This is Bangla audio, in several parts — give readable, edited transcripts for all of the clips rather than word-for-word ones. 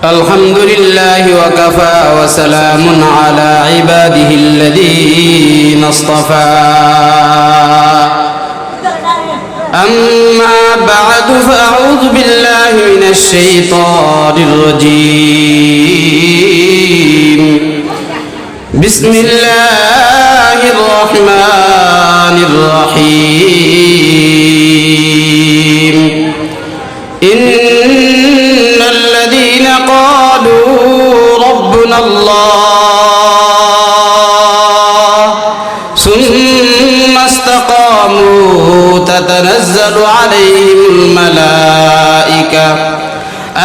الحمد لله وكفى وسلام على عباده الذين اصطفى أما بعد فأعوذ بالله من الشيطان الرجيم بسم الله الرحمن الرحيم إن الذين قالوا ربنا الله ثم استقاموا تتنزل عليهم الملائكة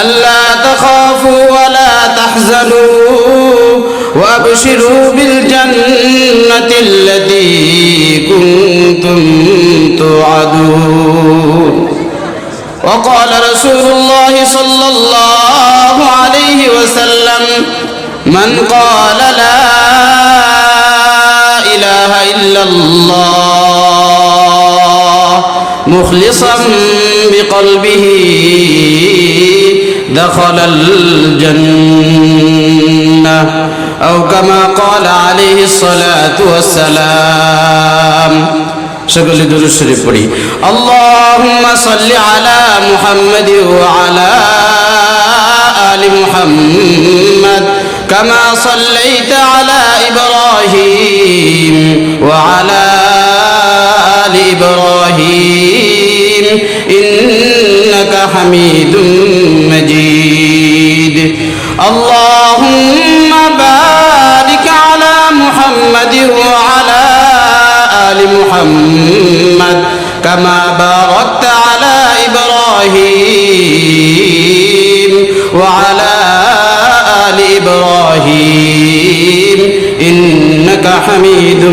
ألا تخافوا ولا تحزنوا وأبشروا بالجنة التي كنتم توعدون وقال رسول الله صلى الله عليه وسلم من قال لا إله إلا الله مخلصا بقلبه دخل الجنة أو كما قال عليه الصلاة والسلام সকলে দুরূদ শরীফ পড়ি আল্লাহুম্মা সাল্লি আলা মুহাম্মাদ ওয়া আলা আলি মুহাম্মাদ কামা সাল্লাইতা আলা ইব্রাহিম ওয়া আলা আলি ইব্রাহিম ইন্নাকা হামিদুম মাজিদ আল্লাহুম্মা বারিক আলা মুহাম্মাদ ওয়া আলা آل محمد كما باركت على إبراهيم وعلى آل إبراهيم إنك حميد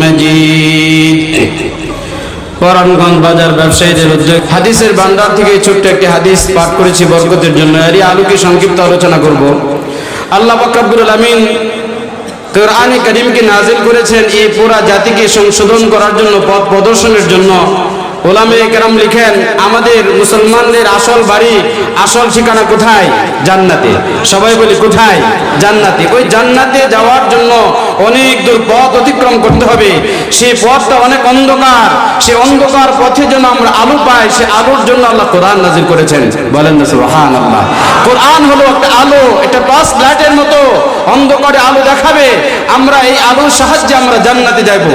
مجيد পরাণগঞ্জ বাজার ব্যবসায়ীদের উদ্যোগ হাদিসের ভান্ডার থেকে ছোট্ট একটি হাদিস পাঠ করেছি বরকতের জন্য এরই আলোকে সংক্ষিপ্ত আলোচনা করব। আল্লাহ পাক রব্বুল আলামিন কোরআনে কারীমকে নাযিল করেছেন এই পুরা জাতিকে সংশোধন করার জন্য, পথ প্রদর্শনের জন্য। উলামায়ে কেরাম লিখেন আমাদের মুসলমানদের আসল বাড়ি, আসল ঠিকানা কোথায়? জান্নাতে। সবাই বলি কোথায়? জান্নাতে। ওই জান্নাতে যাওয়ার জন্য অনেক দূর পথ অতিক্রম করতে হবে। সেই পথটা অনেক অন্ধকার। সেই অন্ধকার পথে যেন আমরা আলো পাই, সে আলোর জন্য আল্লাহ কোরআন নাযিল করেছেন। বলেন না সুবহানাল্লাহ। কোরআন হলো একটা আলো, একটা টর্চ লাইটের মতো অন্ধকারে আলো দেখাবে। আমরা এই আলোর সাহায্যে আমরা জান্নাতে যাব।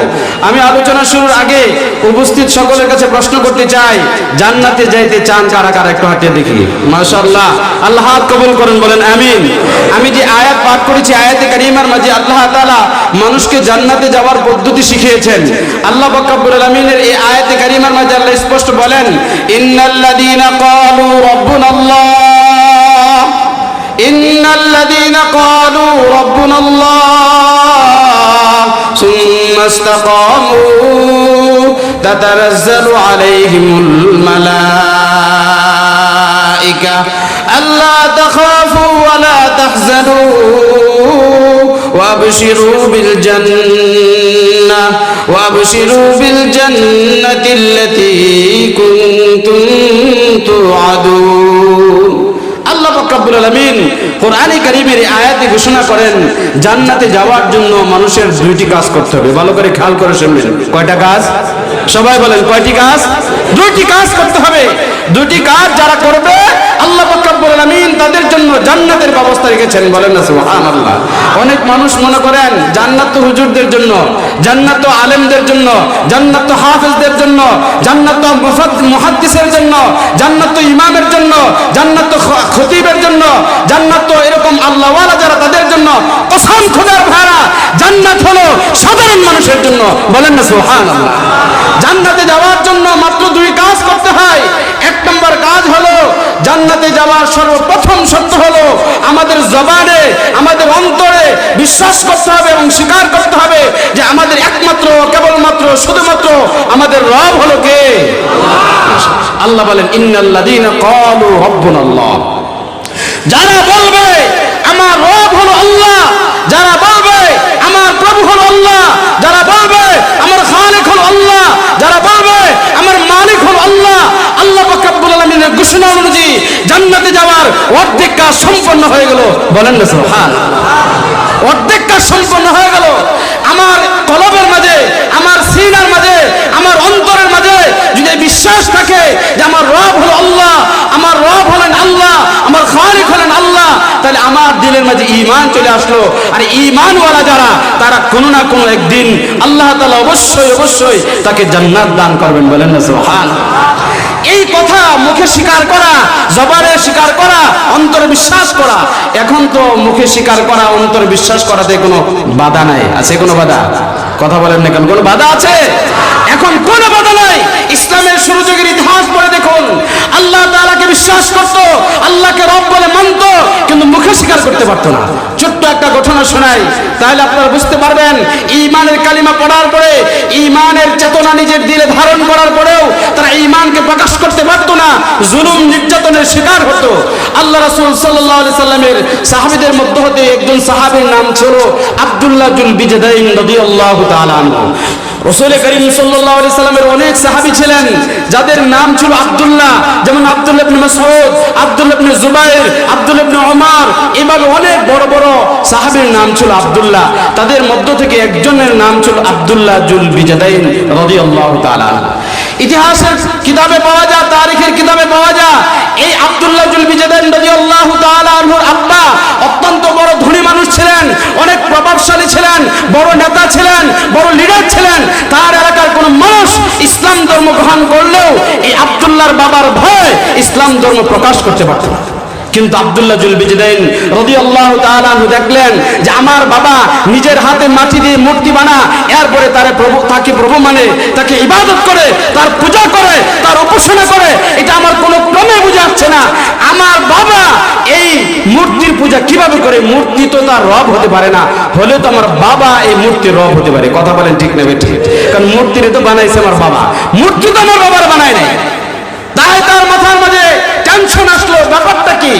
আমি আলোচনা শুরুর আগে উপস্থিত সকলের কাছে প্রশ্ন করতে চাই, জান্নাতে যাইতে চান কারা কারা? একটু হাতে দেখি। মাশাআল্লাহ, আল্লাহ হাত কবুল করেন, বলেন আমিন। আমি যে আয়াত পাঠ করেছি, আয়াতে কারিমার মাঝে আল্লাহ তাআলা মানুষকে জান্নাতে যাওয়ার পদ্ধতি শিখিয়েছেন। আল্লাহ পাক রব্বুল আলামিনের এই আয়াতে কারিমার মাঝে আল্লাহ স্পষ্ট বলেন, ইন্নাল্লাযীনা ক্বালু রাব্বুনাল্লাহ ইন্নাল্লাযীনা ক্বালু রাব্বুনাল্লাহ সুম্মা ইসতাকামু تتنزل عليهم الملائكة ألا تخافوا ولا تحزنوا وأبشروا بالجنة التي كنتم توعدون। আল্লাহ পাক রব্বুল আলামিন কোরআনে কারীমের এই আয়াতে ঘোষণা করেন জান্নাতে যাওয়ার জন্য মানুষের দুইটি কাজ করতে হবে। ভালো করে খেয়াল করে শুনবেন। কয়টা কাজ? সবাই বলেন কয়টি কাজ? দুইটি কাজ করতে হবে। দুইটি কাজ যারা করবে আল্লাহ পাক রব্বুল আলামিন তাদের জন্য জান্নাতের ব্যবস্থা রেখেছেন। বলেন না সুবহানাল্লাহ। অনেক মানুষ মনে করেন জান্নাত তো হুজুরদের জন্য, জান্নাত তো আলেমদের জন্য, জান্নাত তো হাফেজদের জন্য, জান্নাত তো মুহাদ্দিসের জন্য, জান্নাত তো ইমামের জন্য, জান্নাত তো খতিবের জন্য, জান্নাত তো এরকম আল্লাহওয়ালা যারা তাদের জন্য। কসম খোদার ভাড়া, জান্নাত হলো সাধারণ মানুষের জন্য। বলেন না সুবহানাল্লাহ। জান্নাতে যাওয়ার জন্য মাত্র দুই কাজ করতে হয়। এক নম্বর কাজ হলো জান্নাতে যাওয়ার সর্বপ্রথম শর্ত হলো আমাদের জবানে, আমাদের অন্তরে বিশ্বাস করতে হবে এবং স্বীকার করতে হবে যে আমাদের একমাত্র, কেবলমাত্র, শুধুমাত্র আমাদের রব হলো কে? আল্লাহ বলেন ইন্নাল্লাযীনা ক্বালু রাব্বুনাল্লাহ, যারা বলবে আমার রব হলো আল্লাহ, যারা বলবে আমার প্রভু হলো আল্লাহ, যারা বলবে আমার খালিক হলো আল্লাহ, যারা বলবে আমার মালিক হলো আল্লাহ, আল্লাহ পাক রব্বুল আলামিন আলামিনের ঘোষণা অনুযায়ী জান্নাতে যাওয়ার অর্ধেক কাজ সম্পন্ন হয়ে গেল। বলেন না সুবহানাল্লাহ। অর্ধেক কাজ সম্পন্ন হয়ে গেল। আমার কলবের মাঝে, আমার সিনার মাঝে, আমার অন্তরের মাঝে যদি বিশ্বাস থাকে যে আমার রব হলো আল্লাহ, আমার রব হলেন আল্লাহ, আমার খালিক হলেন আল্লাহ, তাহলে আমার দিলের মাঝে ঈমান চলে আসলো। আর ঈমানওয়ালা যারা, তারা কোনো না কোনো একদিন আল্লাহ তাআলা অবশ্যই অবশ্যই তাকে জান্নাত দান করবেন। বলেন না সুবহানাল্লাহ। এই কথা মুখে স্বীকার করা, জবানে স্বীকার করা, অন্তরে বিশ্বাস করা। এখন তো মুখে স্বীকার করা, অন্তরে বিশ্বাস করাতে কোনো বাধা নাই। আছে কোনো বাধা? কথা বলেন না কেন? কোনো বাধা আছে? এখন কোনো বাধা নাই। ইসলামের শুরু যুগের ইতিহাস পড়ে দেখুন, আল্লাহ তাআলাকে বিশ্বাস করত, আল্লাহকে রব বলে মানত, কিন্তু মুখে স্বীকার করতে পারতো না। ছোট্ট একটা ঘটনা শোনাই, তাহলে আপনারা বুঝতে পারবেন ঈমানের কালিমা পড়ার পরে, ঈমানের চেতনা নিজের দিলে ধারণ করার পরেও তারা ঈমানকে প্রকাশ করতে পারতো না, জুলুম নির্যাতনের শিকার হতো। আল্লাহ রাসূল সাল্লাল্লাহু আলাইহি সাল্লামের সাহাবীদের মধ্য হতে একজন সাহাবীর নাম ছিল আব্দুল্লাহ জুল বিজদাইন রাদিয়াল্লাহু তাআলা আনহু। রাসূল করিম সাল্লাল্লাহু আলাইহি সাল্লামের অনেক সাহাবী ছিলেন যাদের নাম ছিল আব্দুল্লাহ, যেমন আব্দুল্লাহ ইবনে মাসউদ, আব্দুল্লাহ ইবনে জুবাইর, আব্দুল্লাহ ইবনে ওমর, এভাবে অনেক বড় বড় সাহাবীর নাম ছিল আব্দুল্লাহ। তাদের মধ্য থেকে একজনের নাম ছিল আব্দুল্লাহ জুল বিজদাইন রাদিয়াল্লাহু তাআলা। ইতিহাসের কিতাবে পাওয়া যায়, তারিখের কিতাবে পাওয়া যায়, এই আব্দুল্লাহ জুল বিজদাইন রাদিয়াল্লাহু তাআলা আনহুর আব্বা অত্যন্ত বড় ধনী মানুষ ছিলেন, অনেক প্রভাবশালী ছিলেন, বড় নেতা ছিলেন, বড় লিডার ছিলেন। তার এলাকার কোন মানুষ ইসলাম ধর্ম গ্রহণ করলেও এই আব্দুল্লাহর বাবার ভয় ইসলাম ধর্ম প্রকাশ করতে পারত না। কিন্তু আব্দুল্লাহ জুল বিজদাইন রাদিয়াল্লাহু তাআলা আনহু দেখলেন যে আমার বাবা নিজের হাতে মাটি দিয়ে মূর্তি বানা, এরপরে তাকে প্রভু মানে, তাকে ইবাদত করে, তার পূজা করে, তার উপাসনা করে, এটা আমার কোনো ক্রমে বুঝে আসছে না। আমার বাবা এই মূর্তির পূজা কিভাবে করে? মূর্তি তো তার রব হতে পারে না, হলে তো আমার বাবা এই মূর্তির রব হতে পারে। কথা বলেন ঠিক না ঠিক? কারণ মূর্তিরে তো বানাইছে আমার বাবা, মূর্তি তো আমার বাবার বানায় নাই। তাই তার মাথার মাঝে টেনশন আসলো, ব্যাপারটা কি,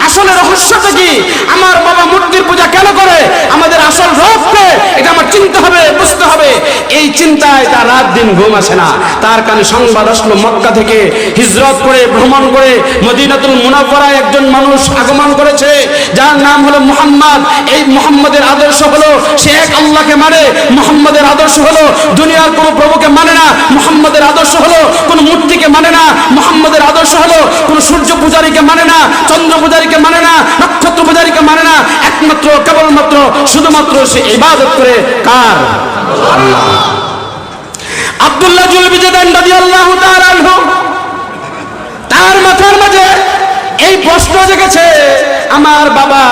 আসলে রহস্যটা কি, আমার বাবা মূর্তির পূজা কেন করে, আমাদের আসল রবকে এটা আমার চিনতে হবে, বুঝতে হবে। এই চিন্তায় তার রাত দিন ঘুম আসে না। তার কানে সংবাদ আসলো মক্কা থেকে হিজরত করে, ভ্রমণ করে মদিনাতুল মুনাওয়ারায় একজন মানুষ আগমন করেছে, যার নাম হলো মুহাম্মদ। এই মুহাম্মদের আদর্শ হলো সে এক আল্লাহকে মানে, মুহাম্মদের আদর্শ হলো দুনিয়ার কোনো প্রভুকে মানে না, মুহাম্মদের আদর্শ হলো কোনো মূর্তিকে মানে না, মুহাম্মদের আদর্শ হলো কোন সূর্য পূজারীকে মানে না, চন্দ্র পূজারীকে মানে না, নক্ষত্র পূজারীকে মানে না, একমাত্র কেবলমাত্র শুধুমাত্র সে ইবাদত করে কার? আল্লাহ। আব্দুল্লাহ জুল বিজদাইন রাদিয়াল্লাহু তাআলা আনহু, তার মাথার মাঝে এই প্রশ্ন জেগেছে, আমার বাবা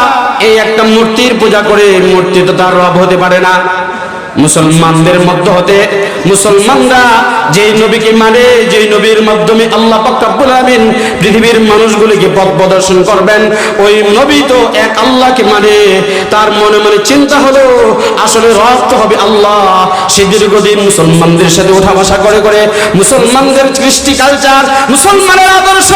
এই একটা মূর্তির পূজা করে, মূর্তি তো তার রব হতে পারে না। মুসলমানদের মধ্য হতে মুসলমানরা যেই নবীকে মানে, যেই নবীর মাধ্যমে আল্লাহ পাক রব্বুল আলামিন পৃথিবীর মানুষগুলিকে পথ প্রদর্শন করবেন, ওই নবী তো এক আল্লাহকে মানে। তার মনে মনে চিন্তা হলো আসলে রব তো হবে আল্লাহ। সে দীর্ঘদিন মুসলমানদের সাথে ওঠা বসা করে করে মুসলমানদের কৃষ্টি কালচার, মুসলমানের আদর্শ,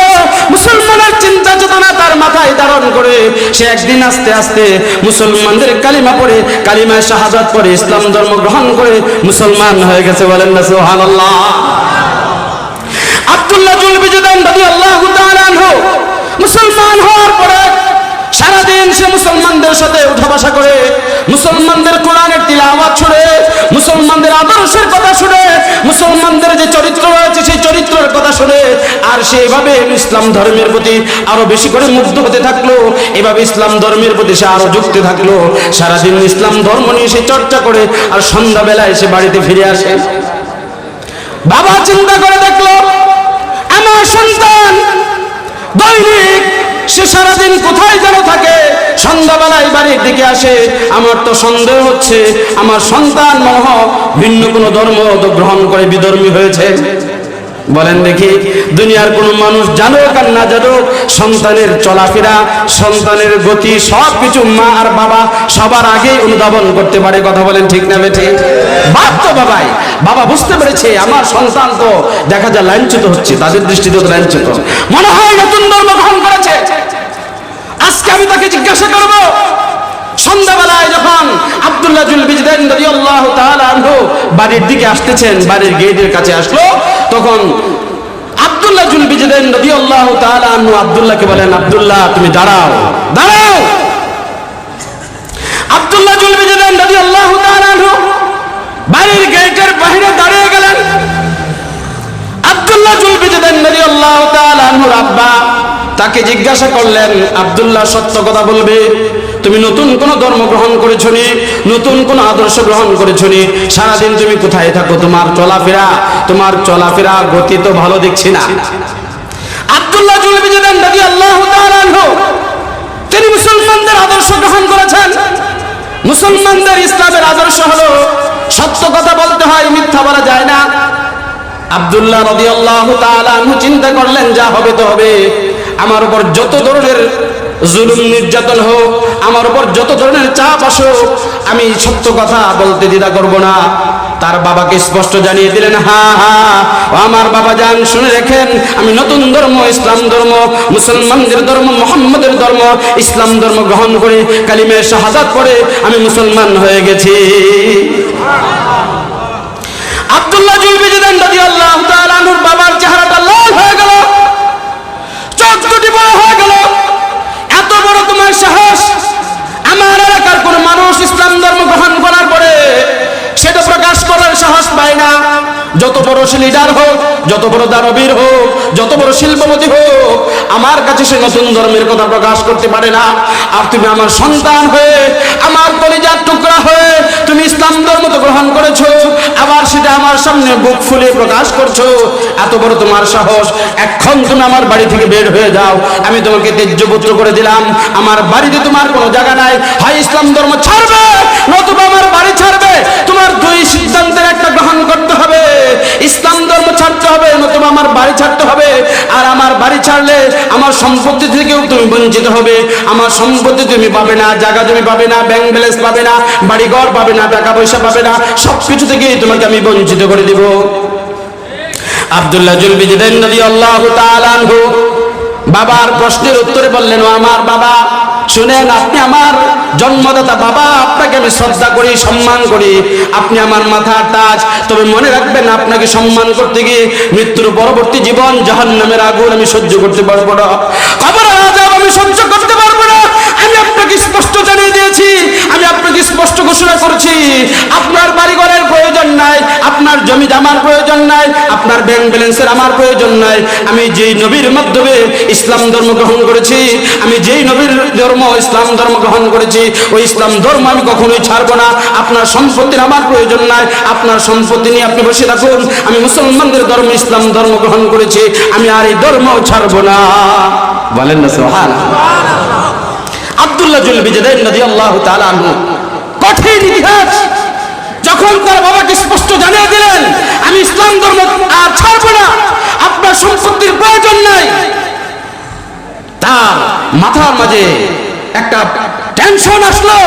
মুসলমানের চিন্তা চেতনা তার মাথায় ধারণ করে সে একদিন আস্তে আস্তে মুসলমানদের কালিমা পড়ে, কালিমা শাহাদাত পড়ে ইসলাম ধর্ম গ্রহণ করে মুসলমান হয়ে গেছে। বলেন না সুবহানাল্লাহ। আব্দুল্লাহ জুল বিজদাইন রাদিয়াল্লাহু তাআলা আনহু মুসলমান হওয়ার পরে সারাদিন সে মুসলমানদের সাথে উঠা বসা করে, মুসলমানদের কোরআনের তিলাওয়াত শুনে, মুসলমানদের আদর্শের কথা শুনে, মুসলমানদের যে চরিত্র রয়েছে সেই চরিত্রের কথা শুনে, আর সে এভাবে ইসলাম ধর্মের প্রতি আরো বেশি করে মুগ্ধ হতে থাকলো। এভাবে ইসলাম ধর্মের প্রতি সে আরো যুক্ত থাকলো। সারাদিন ইসলাম ধর্ম নিয়ে সে চর্চা করে, আর সন্ধ্যাবেলায় সে বাড়িতে ফিরে আসে। বাবা চিন্তা করে দেখলো আমার সন্তান দৈনিক সে সারাদিন কোথায় যেন থাকে, সন্ধ্যাবেলায় বাড়ির দিকে আসে। আমার তো সন্দেহ হচ্ছে আমার সন্তান মনে হয় ভিন্ন কোনো ধর্ম গ্রহণ করে বিধর্মী হয়েছে। বলেন দেখি, দুনিয়ার কোন মানুষ জানুক আর না জানুক, সন্তানের চলাফেরা, সন্তানের গতি সবকিছু মা আর বাবা সবার আগে অনুধাবন করতে পারে। কথা বলেন ঠিক না বেঠিক? বাপ তো বাবাই, বাবা বুঝতে পেরেছে আমার সন্তান তো দেখা যায় লাঞ্ছিত হচ্ছে, তাদের দৃষ্টিতে তো লাঞ্ছিত, মনে হয় নতুন ধর্ম গ্রহণ করেছে। আজকে আমি তাকে জিজ্ঞাসা করব, সন্ধ্যাবেলায় যখন আব্দুল্লাহ জুল বিজদাইন রাদিয়াল্লাহু তাআলা আনহু বাড়ির দিকে আসতেছেন, বাড়ির গেটের কাছে আসলো, তখন আব্দুল্লাহ জুল বিজদাইন রাদিয়াল্লাহু তাআলা আনহু আব্দুল্লাহকে বলেন, আব্দুল্লাহ তুমি দাঁড়াও, দাঁড়াও। আব্দুল্লাহ জুল বিজদাইন রাদিয়াল্লাহু তাআলা আনহু বাড়ির গেটের বাইরে দাঁড়িয়ে গেলেন। আব্দুল্লাহ জুল বিজদাইন রাদিয়াল্লাহু তাআলা আনহুর আব্বা তাকে জিজ্ঞাসা করলেন, আব্দুল্লাহ সত্য কথা বলবে, তুমি নতুন কোন ধর্ম গ্রহণ করেছো নি, নতুন কোন আদর্শ গ্রহণ করেছো নি, সারাদিন তুমি কোথায় থাকো, তোমার চলাফেরা গতি তো ভালো দেখছি না। আব্দুল্লাহ জুল বিজদাইন রাদিয়াল্লাহু তাআলা আনহু তিনি মুসলমানদের আদর্শ গ্রহণ করেছেন। মুসলমানদের ইসলামের আদর্শ হলো সত্য কথা বলতে হয়, মিথ্যা বলা যায় না। আব্দুল্লাহ রাদিয়াল্লাহু তাআলা আনহু চিন্তা করলেন, যা হবে তো হবে, আমার উপর যত ধরনের জুলুম নির্যাতন হোক, আমার উপর যত ধরনের চাপ আসুক, আমি সত্য কথা বলতে দ্বিধা করব না। তার বাবাকে স্পষ্ট জানিয়ে দিলেন, হ্যাঁ আমার বাবা যান, শুনে রেখেন, আমি নতুন ধর্ম, ইসলাম ধর্ম, মুসলমানদের ধর্ম, মুহাম্মদের ধর্ম, ইসলাম ধর্ম গ্রহণ করে কালিমে শাহাদাত পড়ে আমি মুসলমান হয়ে গেছি। আব্দুল্লাহ জুল বিজদাইন রাদিয়াল্লাহু তাআলা আনহুর বাবার চেহারাটা লাল হয়ে গেল, চোখ দুটি বড় হয়ে গেল। এত বড় তোমার সাহস, আমার এলাকার কোন মানুষ ইসলাম ধর্ম গ্রহণ করার পরে সেটা প্রকাশ করার সাহস পায় না। যত বড় সে লিডার হোক, যত বড় দানবীর হোক, যত বড় শিল্পপতি হোক, আমার কাছে সে নতুন ধর্মের কথা প্রকাশ করতে পারে না। আর তুমি আমার সন্তান হয়ে, আমার কলিজার টুকরা হয়ে তুমি ইসলাম ধর্ম তো গ্রহণ করেছো, আবার সেটা আমার সামনে বুক ফুলে প্রকাশ করছো। এত বড় তোমার সাহস, এখন তুমি আমার বাড়ি থেকে বের হয়ে যাও, আমি তোমাকে ত্যায্যপুত্র করে দিলাম, আমার বাড়িতে তোমার কোনো জায়গা নাই। হয় ইসলাম ধর্ম ছাড়বে, নতুবা আমার বাড়ি ছাড়বে। তোমার দুই সিদ্ধান্তের একটা গ্রহণ করতে হবে, ইসলাম ধর্ম ছাড়তে হবে, নতুবা আমার বাড়ি ছাড়তে হবে। আর আমার বাড়ি ছাড়লে আমার সম্পত্তি থেকেও তুমি বঞ্চিত হবে। আমার সম্পত্তি তুমি পাবে না, জায়গা তুমি পাবে না, ব্যাংক ব্যালেন্স পাবে না, বাড়িঘর পাবে না, টাকা পয়সা পাবে না, সবকিছু থেকেই তোমাকে আমি বঞ্চিত করে দিব। আব্দুল্লাহ জুল বিজদাইন রাদিয়াল্লাহু তাআলা আনহু বাবার প্রশ্নের উত্তরে বললেন, ও আমার বাবা, শুনেন, আপনি আমার জন্মদাতা বাবা, আপনাকে আমি শ্রদ্ধা করি, সম্মান করি, আপনি আমার মাথার তাজ। তবে মনে রাখবেন, আপনাকে সম্মান করতে গিয়ে মৃত্যুর পরবর্তী জীবন জাহান্নামের আগুন আমি সহ্য করতে পারবো না, কবরের আযাব আমি সহ্য করতে পারবো না। আমি আপনাকে স্পষ্ট জানিয়ে দিয়েছি, আমি আপনাকে স্পষ্ট ঘোষণা করছি, আপনার বাড়িঘরের প্রয়োজন নাই, আপনার জমি জামার প্রয়োজন নাই, আপনার ব্যাংক ব্যালেন্সের আমার প্রয়োজন নাই। আমি যেই নবীর মাধ্যমে ইসলাম ধর্ম গ্রহণ করেছি, আমি যেই নবীর ধর্ম ইসলাম ধর্ম গ্রহণ করেছি, ওই ইসলাম ধর্ম আমি কখনোই ছাড়বো না। আপনার সম্পত্তির আমার প্রয়োজন নাই, আপনার সম্পত্তি নিয়ে আপনি বসে থাকুন। আমি মুসলমানদের ধর্ম ইসলাম ধর্ম গ্রহণ করেছি, আমি আর এই ধর্ম ছাড়বো না। বলেন না সুবহানাল্লাহ। আব্দুল্লাহ জুল বিজদাইন রাদিয়াল্লাহু তাআলা আনহু কঠিন ইতিহাস যখন তার বাবাকে স্পষ্ট জানিয়ে দিলেন, আমি ইসলাম ধর্ম আর ছাড়বো না, আপনার সম্পত্তির প্রয়োজন নাই, তার মাথার মাঝে একটা টেনশন আসলো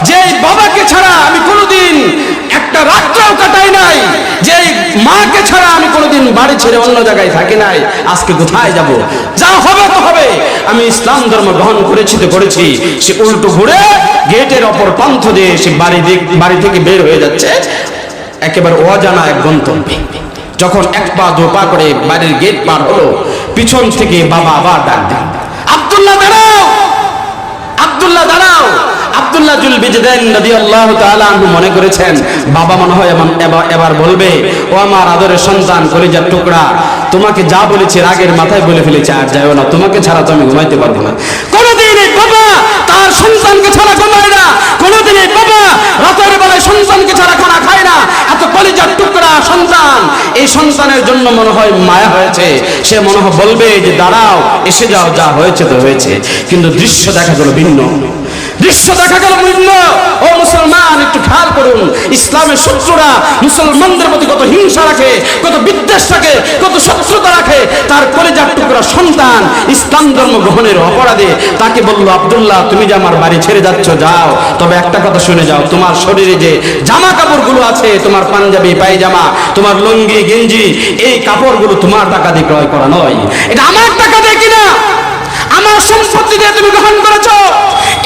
যে বাবাকে ছাড়া আমি কোনোদিন একটা রাত্রেও কাটাই নাই, যে মাকে ছাড়া আমি কোনোদিন বাড়ি ছেড়ে অন্য জায়গায় থাকি নাই, আজকে কোথায় যাব? যা হবে তো হবে, আমি ইসলাম ধর্ম গ্রহণ করেছি তো করেছি। সে উল্টো ঘুরে গেটের অপর প্রান্ত দিয়ে সে বাড়ি থেকে বের হয়ে যাচ্ছে একেবারে অজানা এক গন্তব্যে। যখন এক পা দু পা করে বাড়ির গেট পার হলো, পিছন থেকে বাবা আবার ডাক দেন, আব্দুল্লাহ দাঁড়াও, আব্দুল্লাহ দাঁড়াও। আব্দুল্লাহ জুল বিজদাইন রাদিয়াল্লাহু তাআলা আনহু মনে করেছেন, বাবা মনে হয় এবার বলবে, ও আমার আদরের সন্তান, কলিজার টুকরা, তোমাকে যা বলেছি রাগের মাথায় বলে ফেলেছি, আর যাও না, তোমাকে ছাড়া তো আমি ঘুমাইতে পারবো না। কোনোদিন এই বাবা তার সন্তানকে ছাড়া ঘুমায় না, কোনোদিন এই বাবা রাতের বেলায় সন্তানকে ছাড়া খানা খায় না। এত কলিজার টুকরা সন্তান, এই সন্তানের জন্য মনে হয় মায়া হয়েছে, সে মনে হয় বলবে যে দাঁড়াও, এসে যাও, যা হয়েছে তো হয়েছে। কিন্তু দৃশ্য দেখা গেল ভিন্ন, দৃশ্য দেখা গেল ভিন্ন। ও মুসলমান, একটু খেয়াল করুন, ইসলামের শত্রুরা মুসলমানদের প্রতি কত হিংসা রাখে, কত বিদ্বেষ রাখে, কত শত্রুতা রাখে। তার কলিজার টুকরা সন্তান ইসলাম ধর্ম গ্রহণের অপরাধে তাকে বললো, আব্দুল্লাহ তুমি যে আমার বাড়ি ছেড়ে যাচ্ছ যাও, তবে একটা কথা শুনে যাও, তোমার শরীরে যে জামা কাপড়গুলো আছে, তোমার পাঞ্জাবি পায়জামা, তোমার লুঙ্গি গেঞ্জি, এই কাপড়গুলো তোমার টাকা দিয়ে ক্রয় করা নয়, এটা আমার টাকা দিয়ে কিনা, আমার সম্পত্তি দিয়ে তুমি গ্রহণ করেছো।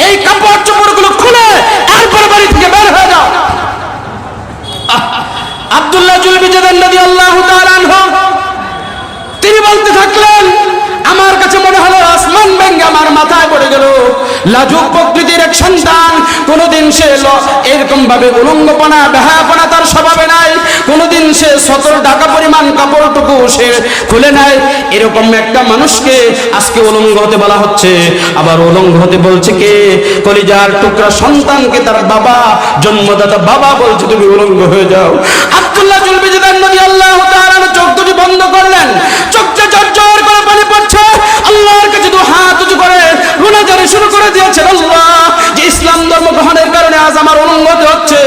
এই কাপড় চোপড়গুলো খুলে এরপর বাড়ি থেকে বের হয়ে যাও। আব্দুল্লাহ জুল বিজদাইন রাদিয়াল্লাহু তাআলা আনহু তিনি বলতে গেল। লাজুক প্রকৃতির এক সন্তান, কোনোদিন সে এরকম ভাবে উলঙ্গপনা বেহায়াপনা তার স্বভাবে নাই, কোনোদিন সে সতর ঢাকা পরিমাণ কাপড়টুকু সে খুলে নাই। এরকম একটা মানুষকে আজকে উলঙ্গ হতে বলা হচ্ছে। আবার উলঙ্গ হতে বলছে কে? কলিজার টুকরা সন্তানকে তার বাবা, জন্মদাতা বাবা বলছে তুমি উলঙ্গ হয়ে যাও। আব্দুল্লাহ জুলবি রাদিয়াল্লাহু তাআলা চোখ দুটি বন্ধ করলেন, চোখে ঝরঝর করে পানি পড়ছে। আল্লাহর কাছে দু হাত উঁচু করে গুনাহগারি শুরু করে দিয়েছেন। আল্লাহ, যে ইসলাম ধর্ম গ্রহণের কারণে আজ আমার উলঙ্গ হতে হচ্ছে,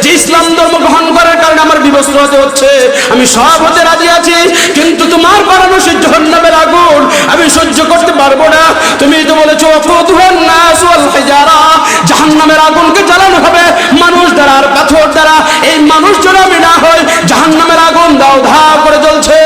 যে ইসলাম ধর্ম গ্রহণ করার কারণে আমার বিবস্ত্র হতে হচ্ছে, আমি সব হতে রাজি আছি, কিন্তু তোমার বানানো সেই জাহান্নামের আগুন আমি সহ্য করতে পারবো না। তুমি তো বলেছো ওয়াকুদুহান নাস ওয়াল হিজারা, জাহান্নামের আগুনকে জ্বালানো হবে মানুষ দ্বারা আর পাথর দ্বারা। এই মানুষ যেন আমি না হই, জাহান্নামের আগুন দাও ধাও করে জ্বলছে,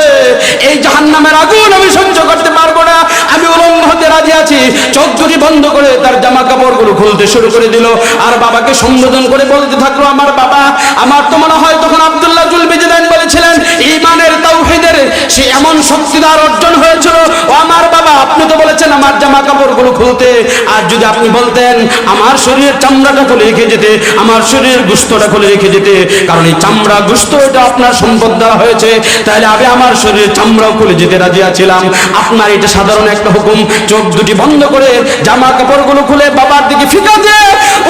এই জাহান্নামের আগুন আমি সহ্য করতে পারবো না, আমি উলঙ্গ হতে রাজি আছি। চোখ দুটি বন্ধ করে তার জামা কাপড়গুলো খুলতে শুরু করে দিল, আর বাবাকে সম্বোধন করে বলতে থাকলো আমার বাবা। আমার তো মনে হয় তখন আব্দুল্লাহ জুলবিজদান বলেছিলেন ঈমানের তাওহীদের সে এমন শক্তিদার অর্জন হয়েছিল। ও আমার বাবা, আপনি তো বলেছেন আমার জামা কাপড়গুলো খুলতে, আর যদি আপনি বলতেন আমার শরীরের চামড়াটা খুলে রেখে যেতে, আমার শরীরের গোশতটা খুলে রেখে যেতে, কারণ এই চামড়া গোশত এটা আপনার সম্পদ দেওয়া হয়েছে, তাহলে আমি আমার শরীরের চামড়াও খুলে যেতে রাজি আছিলাম। আপনার এটা সাধারণ একটা হুকুম। চোখ দুটি বন্ধ করে জামা কাপড়গুলো খুলে বাবার দিকে ফিকা দিয়ে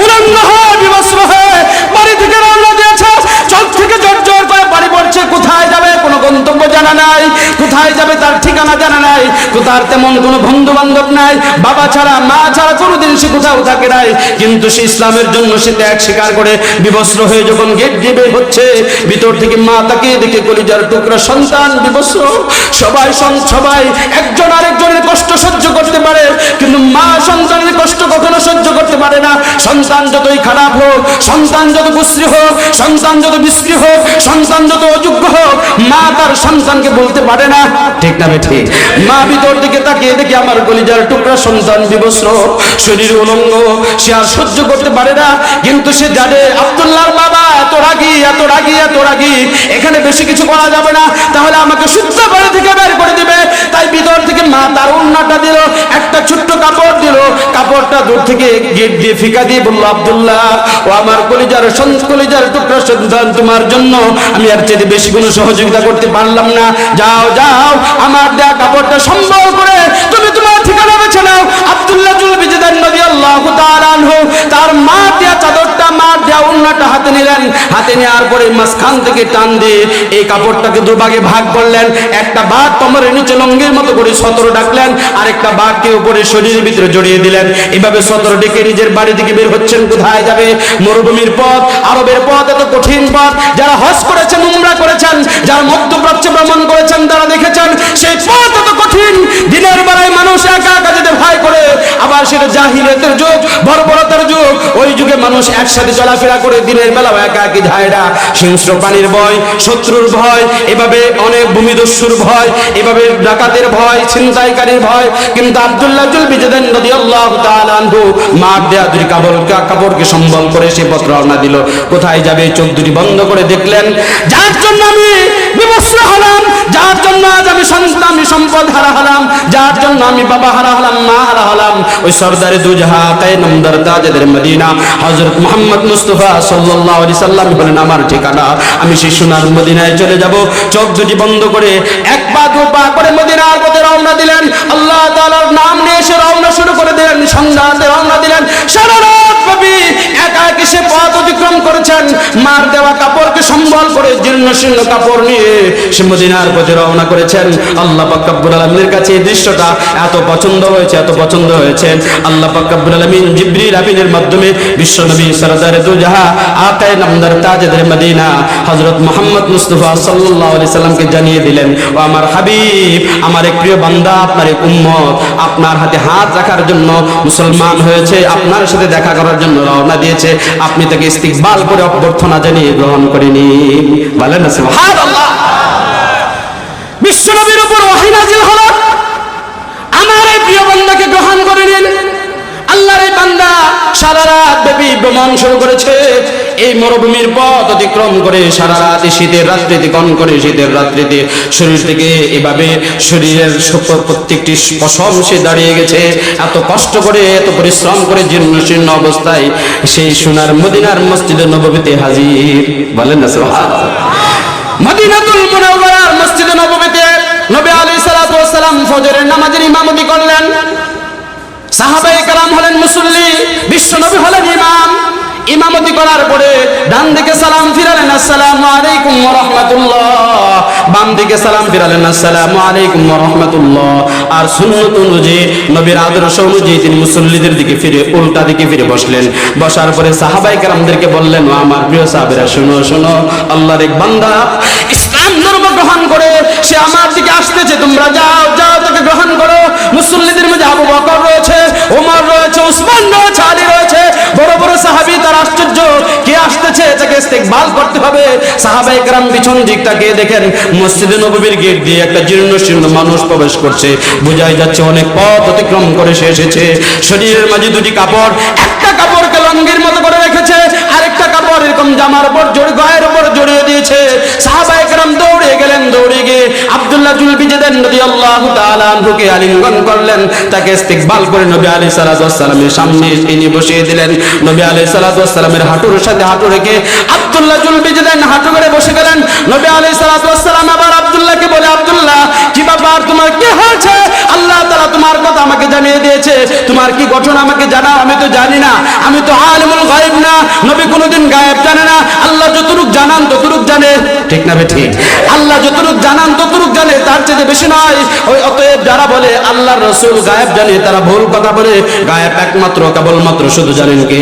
উলঙ্গ হয়ে বিবস্ত্র হয়ে বাড়ি থেকে রওনা দিয়েছে। চোখ থেকে ঝরঝর করে পানি পড়ছে। কোথায় যাবে কোনো গন্তব্য জানা নাই, কোথায় যাবে তার ঠিকানা জানা নাই, কোথার তেমন কোনো বন্ধু বান্ধব নাই, বাবা ছাড়া মা ছাড়া কোনোদিন সে কোথাও থাকে নাই। কিন্তু সে ইসলামের জন্য সে ত্যাগ স্বীকার করে বিবস্ত্র হয়ে যখন গেট দিয়ে বের হচ্ছে, ভিতর থেকে মা তাকে দেখে কলিজার টুকরা সন্তান বিবস্ত্র। সবাই একজন আরেকজনের কষ্ট সহ্য করতে পারে, কিন্তু মা সন্তানের কষ্ট কখনো সহ্য করতে পারে না। সন্তান যতই খারাপ হোক, সন্তান যত কুশ্রী হোক, সন্তান যত বিশ্রী হোক, সন্তান যত অযোগ্য হোক, মা তার সন্তানকে বলতে পারে না, ঠিক না ঠিক? মা ভিতর দিকে তাকিয়ে দেখে আমার কলিজার টুকরা সন্তান বিবস্ত্র, শরীর উলঙ্গ, সে আর সহ্য করতে পারে না। কিন্তু সে জানে আব্দুল্লাহর বাবা এত রাগী, এত রাগী, এত রাগী, এখানে বেশি কিছু করা যাবে না, তাহলে আমাকে শুদ্ধ বাড়ি থেকে বের করে দিবে। তাই ভিতর থেকে মা তার ওড়নাটা দিল, একটা ছোট্ট কাপড় দিল, কাপড়টা দূর থেকে গেট দিয়ে ফিকা দিয়ে বলল আব্দুল্লাহ, ও আমার কলিজার টুকরা সন্তান, তোমার জন্য আমি আর চেয়ে বেশি কোনো সহযোগিতা করতে পারলাম না। যাও যাও, আমার দেয়া কাপড়টা সম্বল করে তুমি তোমার ঠিকানা বেছে নাও। আব্দুল্লাহ জুলবিজদান রাদিয়াল্লাহু তাআলা আনহু তার মা দেয়া চাদরটা, মা দেয়া ওড়নাটা হাতে নিলেন, হাতে নেওয়ার পরে মাঝখান থেকে টান দিয়ে এই কাপড়টাকে দুভাগে ভাগ করলেন। একটা ভাগ কোমরের নিচে লঙ্গির মতো করে সতর ডাকলেন, আর একটা ভাগকে উপরে শরীরের ভিতরে জড়িয়ে দিলেন। এভাবে সতর ডেকে নিজের বাড়ি থেকে বের হচ্ছেন। কোথায় যাবে? মরুভূমির পথ, আরবের পথ, এত কঠিন পথ। যারা হজ করেছেন, উমরা করেছেন, যারা মধ্যপ্রাচ্যে ভ্রমণ করেছেন, তারা দেখেছেন সেই পথ এত কঠিন। দিনের বেলায় মানুষ একা একা যেতে ভয় করে, আবার সেটা জাহিলিয়াতের যুগ, বর্বরতার যুগ, ওই যুগে মানুষ একসাথে চলাফেরা করে, দিনের বেলা একা একই যায় না। হিংস্র প্রাণীর ভয়, শত্রুর ভয়, এভাবে অনেক ভূমিদস্যুর ভয়, এভাবে ডাকাতের ভয়, ছিনতাইকারীর ভয়। কিন্তু আব্দুল্লাহ জুলবিজদান রাদিয়াল্লাহু তাআলা আনহু মার দেয়া দুই কাপড়কে সম্বল করে সে পথ রওনা দিল। কোথায় যাবে? চোখ দুটি বন্ধ করে দেখলেন, যার জন্য আমি বিবস্ত্র হলাম, যার জন্য আজ আমি সম্পদ হারা হলাম, যার জন্য আমি বাবা হারা হলাম, মা হারা হলাম, ওই সরদারে দুজাহা নামদার তাজেদের মদিনা হযরত মুহাম্মদ মুস্তাফা সাল্লাল্লাহু আলাইহি সাল্লাম বলেন আমার ঠিকানা, আমি সেই সোনার মদিনায় চলে যাব। চোখ দুটি বন্ধ করে এক পা দু পা করে মদিনার পথে রওনা দিলেন। আল্লাহ তাআলার নাম নিয়ে সে রওনা শুরু করে দিলেন, সন্ধ্যাতে রওনা দিলেন। সারা রাত ব্যাপী একা একা সে পথ অতিক্রম করেছেন। মার দেওয়া কাপড়কে সম্বল করে জীর্ণ শীর্ণ কাপড় নিয়ে সে মদিনার পথে রওনা করেছেন। আল্লাহ পাক রব্বুল আলামিনের কাছে এই দৃশ্যটা এত পছন্দ হয়েছে, এত পছন্দ হয়েছে। আল্লাহ পাক রব্বুল আলামিন জিবরিল আমিনের মাধ্যমে বিশ্বনবী সরদারে দুজাহা আকায়ে নামদার তাজেদের মদিনা হযরত মুহাম্মদ মুস্তাফা সাল্লাল্লাহু আলাইহি সাল্লামকে জানিয়ে দিলেন, ও আমার হাবিব, আমার এক প্রিয় বান্দা, আপনার এক উম্মত আপনার হাতে হাত রাখার জন্য মুসলমান হয়েছে, আপনার সাথে দেখা করার জন্য রওনা দিয়েছে। আপনি তাকে ইস্তিকবাল করে অভ্যর্থনা জানিয়ে গ্রহণ করে নিন। বলেন না সুবহানাল্লাহ। বিশ্বনবীর উপর ওহী নাযিল হলো, আমার এই প্রিয় বান্দাকে গ্রহণ করে নিন। আল্লাহর এই বান্দা সারা রাত ব্যাপী ভ্রমণ শুরু করেছে। এই মরুভূমির পথ অতিক্রম করে সারা রাত শীতের রাত্রিতে কন করে শীতের রাত্রিতে শরীর থেকে এভাবে শরীরের প্রত্যেকটি পশম সে দাঁড়িয়ে গেছে, এত কষ্ট করে এত পরিশ্রম করে জীর্ণ শীর্ণ অবস্থায় সেই সোনার মদিনার মসজিদে নববীতে হাজির। বলেন না সুবহানাল্লাহ। মদিনাতুল মুনাওয়ারার মসজিদে নববীতে নবী আলাইহিস সালাতু ওয়াস সালাম ফজরের নামাজের ইমামতি করলেন। সাহাবায়ে কেরাম হলেন মুসল্লি, বিশ্ব নবী হলেন ইমাম। ইমামতি করার পরে ডান দিকে সালাম ফিরালেন আসসালামু আলাইকুম ওয়া রাহমাতুল্লাহ, বাম দিকে সালাম ফিরালেন আসসালামু আলাইকুম ওয়া রাহমাতুল্লাহ। আর সুন্নত অনুযায়ী নবীর আদর্শ অনুযায়ী তিনি মুসল্লিদের দিকে ফিরে উল্টা দিকে ফিরে বসলেন। বসার পরে সাহাবায়ে কেরামদেরকে বললেন, ও আমার প্রিয় সাহাবীরা, শোনো শোনো, আল্লাহর এক বান্দা ইসলাম ধর্ম গ্রহণ করে সে আমার দিকে আসতেছে, তোমরা যাও যাও তাকে গ্রহণ করো। মুসল্লিদের মধ্যে আবু বকর রয়েছে, ওমর রয়েছে, উসমান রয়েছে, আলী রয়েছে, বড় বড় সাহাবী। তার আশ্চর্য, কে আসতেছে তাকে ইস্তেকবাল করতে হবে। সাহাবায়ে কেরাম পিছন দিক তাকিয়ে দেখেন মসজিদে নববীর গেট দিয়ে একটা জীর্ণ শীর্ণ মানুষ প্রবেশ করছে। বোঝাই যাচ্ছে অনেক পথ অতিক্রম করে সে এসেছে। শরীরের মাঝে দুটি কাপড়, একটা কাপড়কে লঙ্গির মতো করে রেখেছে, আরেকটা কাপড় এরকম জামার উপর গায়ের উপর জড়িয়ে দিয়েছে। সাহাবায়ে কেরাম দৌড়ে গেলেন, দৌড়ে গিয়ে আব্দুল্লাহ জুলবিজদান রাদিয়াল্লাহু তাআলা আনহুকে আলিঙ্গন করলেন, তাকে ইস্তেকবাল করে নবী আলাইহিস সালাতু ওয়াস সালামের সামনে এনে বসিয়ে দিলেন। নবী আলাইহিস সালাতু ওয়াস সালামের হাঁটুর সাথে হাঁটু রেখে আব্দুল্লাহ জুলবিজদান হাঁটু করে বসে গেলেন। নবী আলাইহিস সালাতু ওয়াস সালাম আবার আব্দুল্লাহকে বলে, আব্দুল্লাহ কি ব্যাপার, তোমার কি হয়েছে? আল্লাহ তাআলা তোমার কথা আমাকে জানিয়ে দিয়েছে, তোমার কি ঘটনা আমাকে জানাও, আমি তো জানি না, আমি তো আলিমুল গায়ব না। নবী কোনোদিন গায়েব জানে না, আল্লাহ যতটুকু জানান ততটুকু জানে, ঠিক না ঠিক? আল্লাহ যতটুকু জানান ততটুকু জানে, তার চেয়ে বেশি নয়। ওই অতএব যারা বলে আল্লাহর রাসূল গায়েব জানে, তারা ভুল কথা বলে। গায়েব একমাত্র কেবলমাত্র শুধু জানেন কে?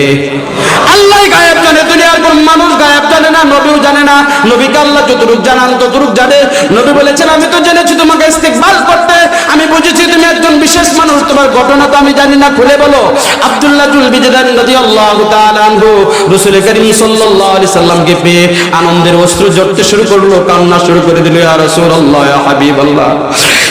আল্লাহই গায়েব জানে, দুনিয়ার কোন মানুষ গায়েব জানে না, নবীও জানে না। নবীকে আল্লাহ যতটুকু জানান ততটুকু জানে। নবী বলেছেন, আমি তো জেনেছি তোমাকে ইস্তেকবাল করতে, আমি বুঝেছি তুমি একজন বিশেষ মানুষ, তোমার ঘটনা তো আমি জানি না, খুলে বলো। আব্দুল্লাহ জুলবিজদান রাদিয়াল্লাহু তাআলা আনহু রাসূল করিম সাল্লাল্লাহু আলাইহি সাল্লামকে পেয়ে আনন্দের অশ্রু ঝরতে শুরু করলো, কান্না শুরু করে দিল। ইয়া রাসূলুল্লাহ, ইয়া হাবিবাল্লাহ,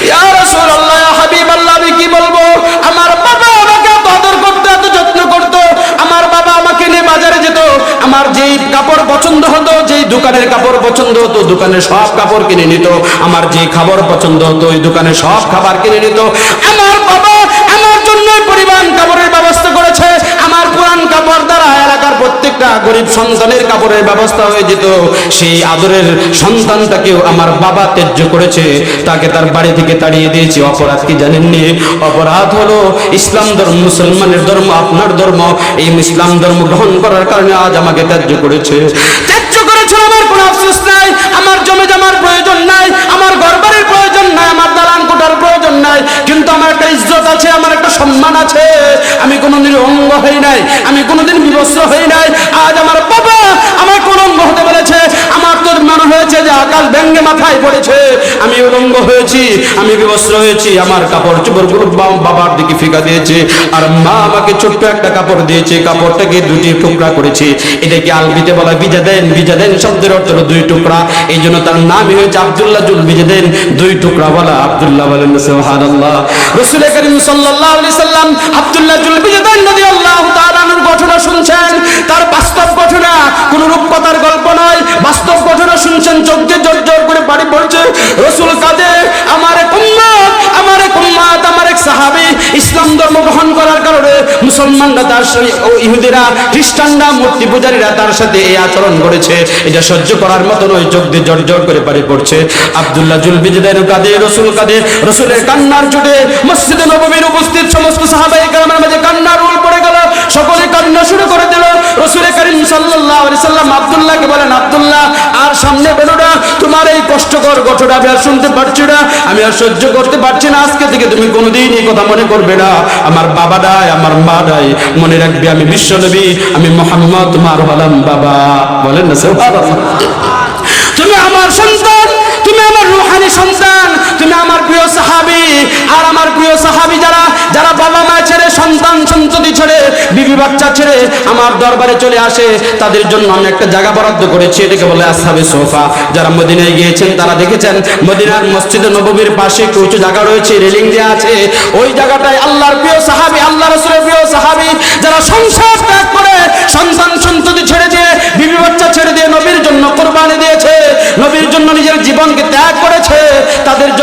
ইয়া রাসূলুল্লাহ, ইয়া হাবিবাল্লাহ, আমি কি বলবো? আমার বাবা আমাকে আদর করতে, এত যত্ন করতো। আমার বাবা আমাকে নিয়ে বাজারে যেত, আমার যেই কাপড় পছন্দ হতো, যেই দোকানের কাপড় পছন্দ হতো, দোকানের সব কাপড় কিনে নিত। আমার যে খাবার পছন্দ হতো, ওই দোকানে সব খাবার কিনে নিত। আমার বাবা আমার জন্য পরিমাণ কাপড়ের ব্যবস্থা করেছে। আমার পুরান কাপড় দ্বারা এলাকার প্রত্যেকটা গরিব সন্তানের কাপড়ের ব্যবস্থা হয়ে যেত। সেই আদরের সন্তানটাকেও আমার বাবা ত্যায্য করেছে, তাকে তার বাড়ি থেকে তাড়িয়ে দিয়েছে। অপরাধ কি জানেননি? অপরাধ হলো ইসলাম ধর্ম, মুসলমানের ধর্ম, আপনার ধর্ম, এই ইসলাম ধর্ম গ্রহণ করার কারণে আজ আমাকে ত্যায্য করেছে। ত্যায্য করেছে, আমার কোনো আফসোস নাই, আমার জমি জমার প্রয়োজন নাই, আমার ঘরবাড়ির প্রয়োজন নাই, আমার দালান কোঠার প্রয়োজন নাই, কিন্তু আমার একটা ইজ্জত আছে, আমার একটা সম্মান আছে। আমি কোনোদিন অঙ্গ হই নাই, আমি কোনোদিন বিবস্ত্র হই নাই। আজ আমার বাবা আমার উলঙ্গ হতে বলেছে। আমার তো মনে হয়েছে যে আকাশ ভেঙে মাথায় পড়েছে, আমি উলঙ্গ হয়েছি, আমি বিবস্ত্র হয়েছি। আমার কাপড় চোপড়গুলো বাবার দিকে ফিকা দিয়েছে, আর মা আমাকে ছোট্ট একটা কাপড় দিয়েছে, কাপড়টাকে দুটি টুকরা করেছে। এটাকে আরবিতে বলা বিজাদেন। বিজাদেন শব্দের অর্থ হলো দুই টুকরা, এই জন্য তার নামই হয়েছে আব্দুল্লাহ জুলবিজদান, দুই টুকরা বলা আব্দুল্লাহ। বলেন সুবহানাল্লাহ। রাসূল করিম সাল্লাল্লাহু আলাইহি সাল্লাম আব্দুল্লাহ জুলবিজদান রাদিয়াল্লাহু তাআলা আনহুর ঘটনা শুনছেন, তার বাস্তব ঘটনা, কোন রূপকথার গল্প নয়, বাস্তব ঘটনা শুনছেন, চোখে জর্জর করে পানি পড়ছে। রাসূল কাঁদে, আমার এক উম্মত, আমার এক উম্মত, আমার এক সাহাবী ইসলাম ধর্ম গ্রহণ করার কারণে মুসলমানরা তার সাথে, ইহুদিরা, খ্রিস্টানরা, মূর্তি পূজারীরা তার সাথে এই আচরণ করেছে, এটা সহ্য করার মতো নয়। চোখ দিয়ে জর্জর করে পানি পড়ছে। আব্দুল্লাহ জুলবিজদান কাঁদে, রাসূল কাঁদে। রাসূলের কান্নার চোটে মসজিদে নববীর উপস্থিত সমস্ত সাহাবায়ে কেরামের মাঝে কান্নার রোল পড়ে গেল, সকলে কান্না শুরু করে দিল। রাসূল করিম সাল্লাল্লাহু আলাইহি সাল্লাম আব্দুল্লাহকে বলেন, আব্দুল্লাহ আর সামনে বেরো না, তোমার এই কষ্টকর ঘটনা আমি আর শুনতে পারছি না, আমি আর সহ্য করতে পারছি না। আজকে থেকে তুমি কোনোদিন এই কথা মনে করবে না, আমার বাবা নাই, আমার মা নাই, মনে রাখবে আমি বিশ্ব নবী, আমি মুহাম্মদ তোমার হলাম বাবা। বলেন না সুবহানাল্লাহ। তুমি আমার সন্তান, তুমি আমার রূহানি সন্তান, তুমি আমার প্রিয় সাহাবী। আর আমার প্রিয় সাহাবী যারা যারা বাবা মা ছেড়ে, সন্তান সন্ততি ছেড়ে, বিবি বাচ্চা ছেড়ে আমার দরবারে চলে আসে, তাদের জন্য আমি একটা জায়গা বরাদ্দ করেছি, এটাকে বলে আসহাবে সোফা। যারা মদিনায় গিয়েছেন তারা দেখেছেন, মদিনার মসজিদে নববীর পাশে একটু উঁচু জায়গা রয়েছে, রেলিং দেওয়া আছে। ওই জায়গাটায় আল্লাহর প্রিয় সাহাবী, আল্লাহ রাসূলের প্রিয় সাহাবী যারা সংসার ত্যাগ করে, সন্তান সন্ততি ছেড়ে দিয়ে, বিবি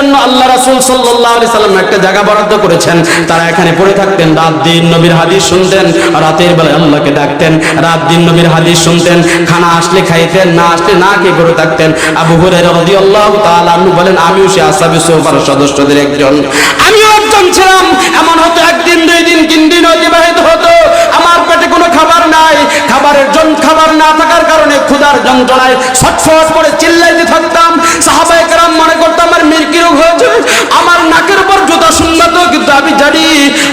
জন্য আল্লাহ রাসূল সাল্লাল্লাহু আলাইহি সাল্লাম একটা জায়গা বরাদ্দ করেছেন। তারা এখানে পড়ে থাকতেন, রাত দিন নবীর হাদিস শুনতেন, রাতের বেলায় আল্লাহকে ডাকতেন, রাত দিন নবীর হাদিস শুনতেন, খানা আসলে খাইতেন, না আসলে না খেয়ে পড়ে থাকতেন। আবু হুরায়রা রাদিয়াল্লাহু তাআলা আনহু বলেন, আমিও সেই আসহাবে সুফার সদস্যদের একজন, আমিও একজন ছিলাম। এমন হতো একদিন, 2 দিন, 3 দিন অতিবাহিত হতো, আমার পেটে কোনো খাবার নাই, খাবার না থাকার কারণে ক্ষুধার যন্ত্রণায় ছটফট করে চিল্লাইতে থাকতাম। সাহাবায়ে কেরাম মনে করতাম আমার মির্কি রোগ হয়েছে, আমার নাকের উপর জুতা শুনতো, কিন্তু আমি জানি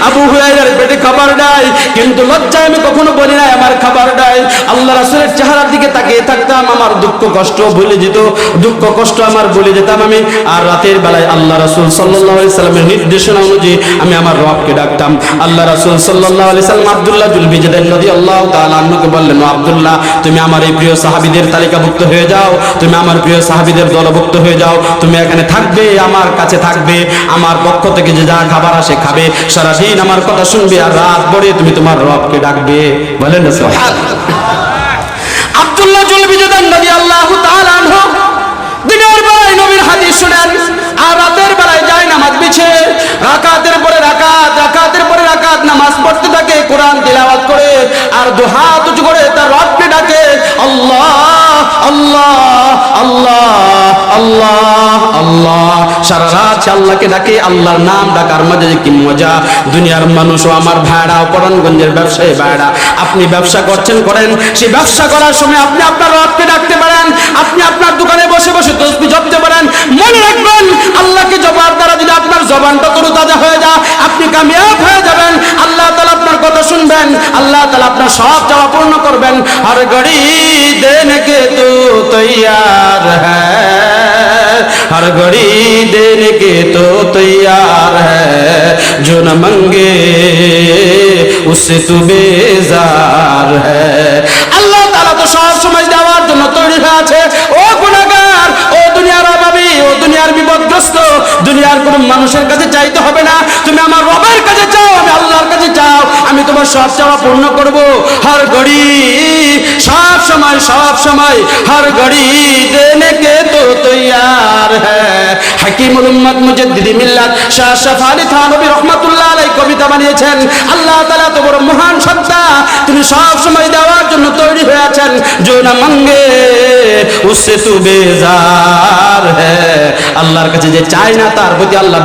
আবু হুরায়রার পেটে খাবার নাই, কিন্তু লজ্জায় আমি কখনো বলি নাই আমার খাবার নাই। আল্লাহ রাসূলের চেহারার দিকে তাকিয়ে থাকতাম, আমার দুঃখ কষ্ট ভুলে যেত, দুঃখ কষ্ট আমার ভুলে যেতাম আমি। আর রাতের বেলায় আল্লাহ রাসূল সাল্লাল্লাহু আলাইহি সাল্লামের নির্দেশনা অনুযায়ী আমি আমার রবকে ডাকতাম। আল্লাহ রাসূল সাল্লাল্লাহু আলাইহি সাল্লাম আব্দুল্লাহ জুল বিজদান রাদিয়াল্লাহু তাআলা আনহুকে বললেন, ও আব্দুল্লাহ, তুমি আমার এই প্রিয় সাহাবীদের তালিকাভুক্ত হয়ে যাও, তুমি আমার প্রিয় সাহাবীদের দলভুক্ত হয়ে যাও, তুমি এখানে থাকবে, আমার কাছে থাকবে, আমার পক্ষ থেকে যে যা খাবার আসে খাবে, সারাদিন আমার কথা শুনবে, আর রাত পরে তুমি তোমার রবকে ডাকবে। বলেন না সুবহানাল্লাহ। আব্দুল্লাহ জুল বিজদান রাদিয়াল্লাহু তাআলা আনহু দিনের বেলায় নবীর হাদিস শুনেন, আর রাতের বেলায় যায় নামাজ বিছে, রাকাতের পরে রাকাত, রাকাতের পরে রাকাত নামাজ পড়তে থাকে, কোরআন তিলাওয়াত করে, আর দুহাত উঁচু করে তার রবকে ডাকে, আল্লাহ আল্লাহ আল্লাহ আল্লাহ আল্লাহ। সারা রাত আল্লাহকে ডাকে, আল্লাহর নাম ডাকার মধ্যে যে কি মজা। দুনিয়ার মানুষও আমার ভাইরা, পরাণগঞ্জের ব্যবসায়ী ভাইরা, আপনি ব্যবসা করছেন, করেন, সেই ব্যবসা করার সময় আপনি আপনার রবকে ডাকতে পারেন, আপনি আপনার দোকানে বসে বসে তাসবিহ জপতে পারেন। মনে রাখবেন, আল্লাহকে জবার দ্বারা যদি আপনার জবানটা তরতাজা হয়ে যায়, আপনি কামিয়াব হয়ে যাবেন। আল্লাহ তাআলা আপনার কথা শুনবেন, আল্লাহ তাআলা আপনার সব চাওয়া পূর্ণ করবেন। হর ঘড়ি দেনে কে তো তৈয়ার হ্যায়, हर घड़ी देने के तो तैयार है, जो न मांगे उससे तू बेजार है। আল্লাহ তাআলা তো সব সময় দেওয়ার জন্য তৈরি হয়ে আছে। ও গুনাহগার, ও দুনিয়ার অভাবী, ও দুনিয়ার বিপদগ্রস্ত, দুনিয়ার কোন মানুষের কাছে চাইতে হবে না, তুমি আমার রবের কাছে চাও, আমি আল্লাহর কাছে চাও, আমি তোমার সব চাওয়া পূর্ণ করব। हर घड़ी সব সময় हर घड़ी देने के तो तैयार है। হাকিমুল উম্মত মুজাদ্দিদি মিল্লাত শাহ আশরাফ আলী থানভী রাহমাতুল্লাহ আলাইহি কবিতা বানিয়েছেন, আল্লাহ তাআলা তো বড় মহান সত্তা, তিনি সব সময় দেওয়ার জন্য তৈরি হয়ে আছেন। जो न मांगे उससे तू बेजार है। আল্লাহর কাছে যে চায় না তার প্রতি আল্লাহ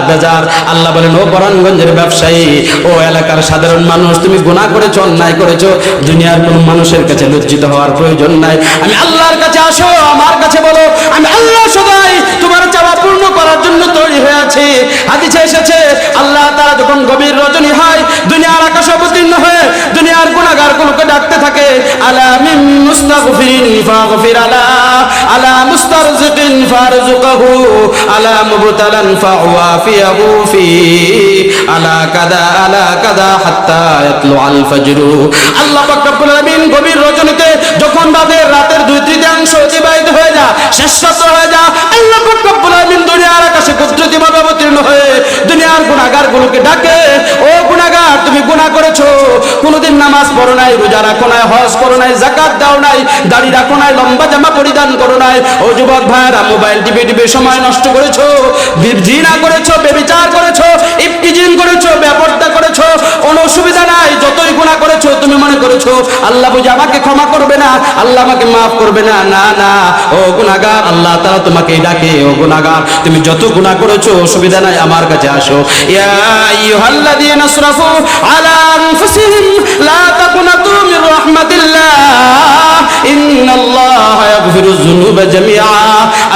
বেজার। আল্লাহ বলেন, ও পরাণগঞ্জের ব্যবসায়ী, ও এলাকার সাধারণ মানুষ, তুমি গুনাহ করেছো, অন্যায় করেছো, দুনিয়ার কোন মানুষের কাছে লজ্জিত হওয়ার প্রয়োজন নাই। আমি আল্লাহর কাছে আসো, আমার কাছে বলো, আমি আল্লাহ সদাই তোমার চাওয়া পূর্ণ করার জন্য তৈরি হয়ে আছি। হাদিসে এসেছে, আল্লাহ তাআলা যখন গভীর রজনী হয়, দুনিয়ার আকাশে অবতীর্ণ হয়ে দুনিয়ার গুনাহগারগুলোকে ডাকতে থাকে, আলা মিন মুস্তাগফিরিন ফাগফির আলা, আলা মুস্তারজিকিন ফারজুকহু, আলা মুবতালান ফাওয়াফিয়াহু ফি, আলা কাদা হাত্তা ইয়াতলু আল ফজর। আল্লাহ পাক রব্বুল আলামিন গভীর রজনীতে যখন রাতের 2/3 অতিবাহিত হয়ে যায়, শেষ রাত হয়ে যায়, আল্লাহ পাক রব্বুল আলামিন দুনিয়ার আকাশে কুদরতিভাবে অবতীর্ণ হয়ে দুনিয়ার গুনাহগারগুলোকে ডাকে, ও গুনাহগার, তুমি গুনাহ করেছো, কোনোদিন নামাজ পড়ো নাই, রোজা রাখো নাই, হজ করো নাই, যাকাত দাও নাই, দাড়ি রাখো নাই, লম্বা জামা পরিধান করো নাই, ও যুবক ভাইরা, মোবাইল টিপে সময় নষ্ট করেছো, জিনা করেছো, ব্যভিচার করেছো, ইফতিজিন করেছো, বেপরদা করেছো, কোনো অসুবিধা নাই, যতই গুনাহ করেছো তুমি মনে করেছো আল্লাহ বুঝি আমাকে ক্ষমা করবে না, আল্লাহ আমাকে মাফ করবে না। না না, ও গুনাহগার, আল্লাহ তাআলা তোমাকে ডাকে, ও গুনাহগার, তুমি যত গুনাহ করেছো অসুবিধা নাই, আমার কাছে আসো। ইয়া আইয়ুহাল্লাযীনা আসরাফু আলা আনফুসিহিম লা তাকুনাতু মির রাহমাতিল্লাহ ইন্নাল্লাহা ইয়াগফিরুয যুনুবা জামিআ।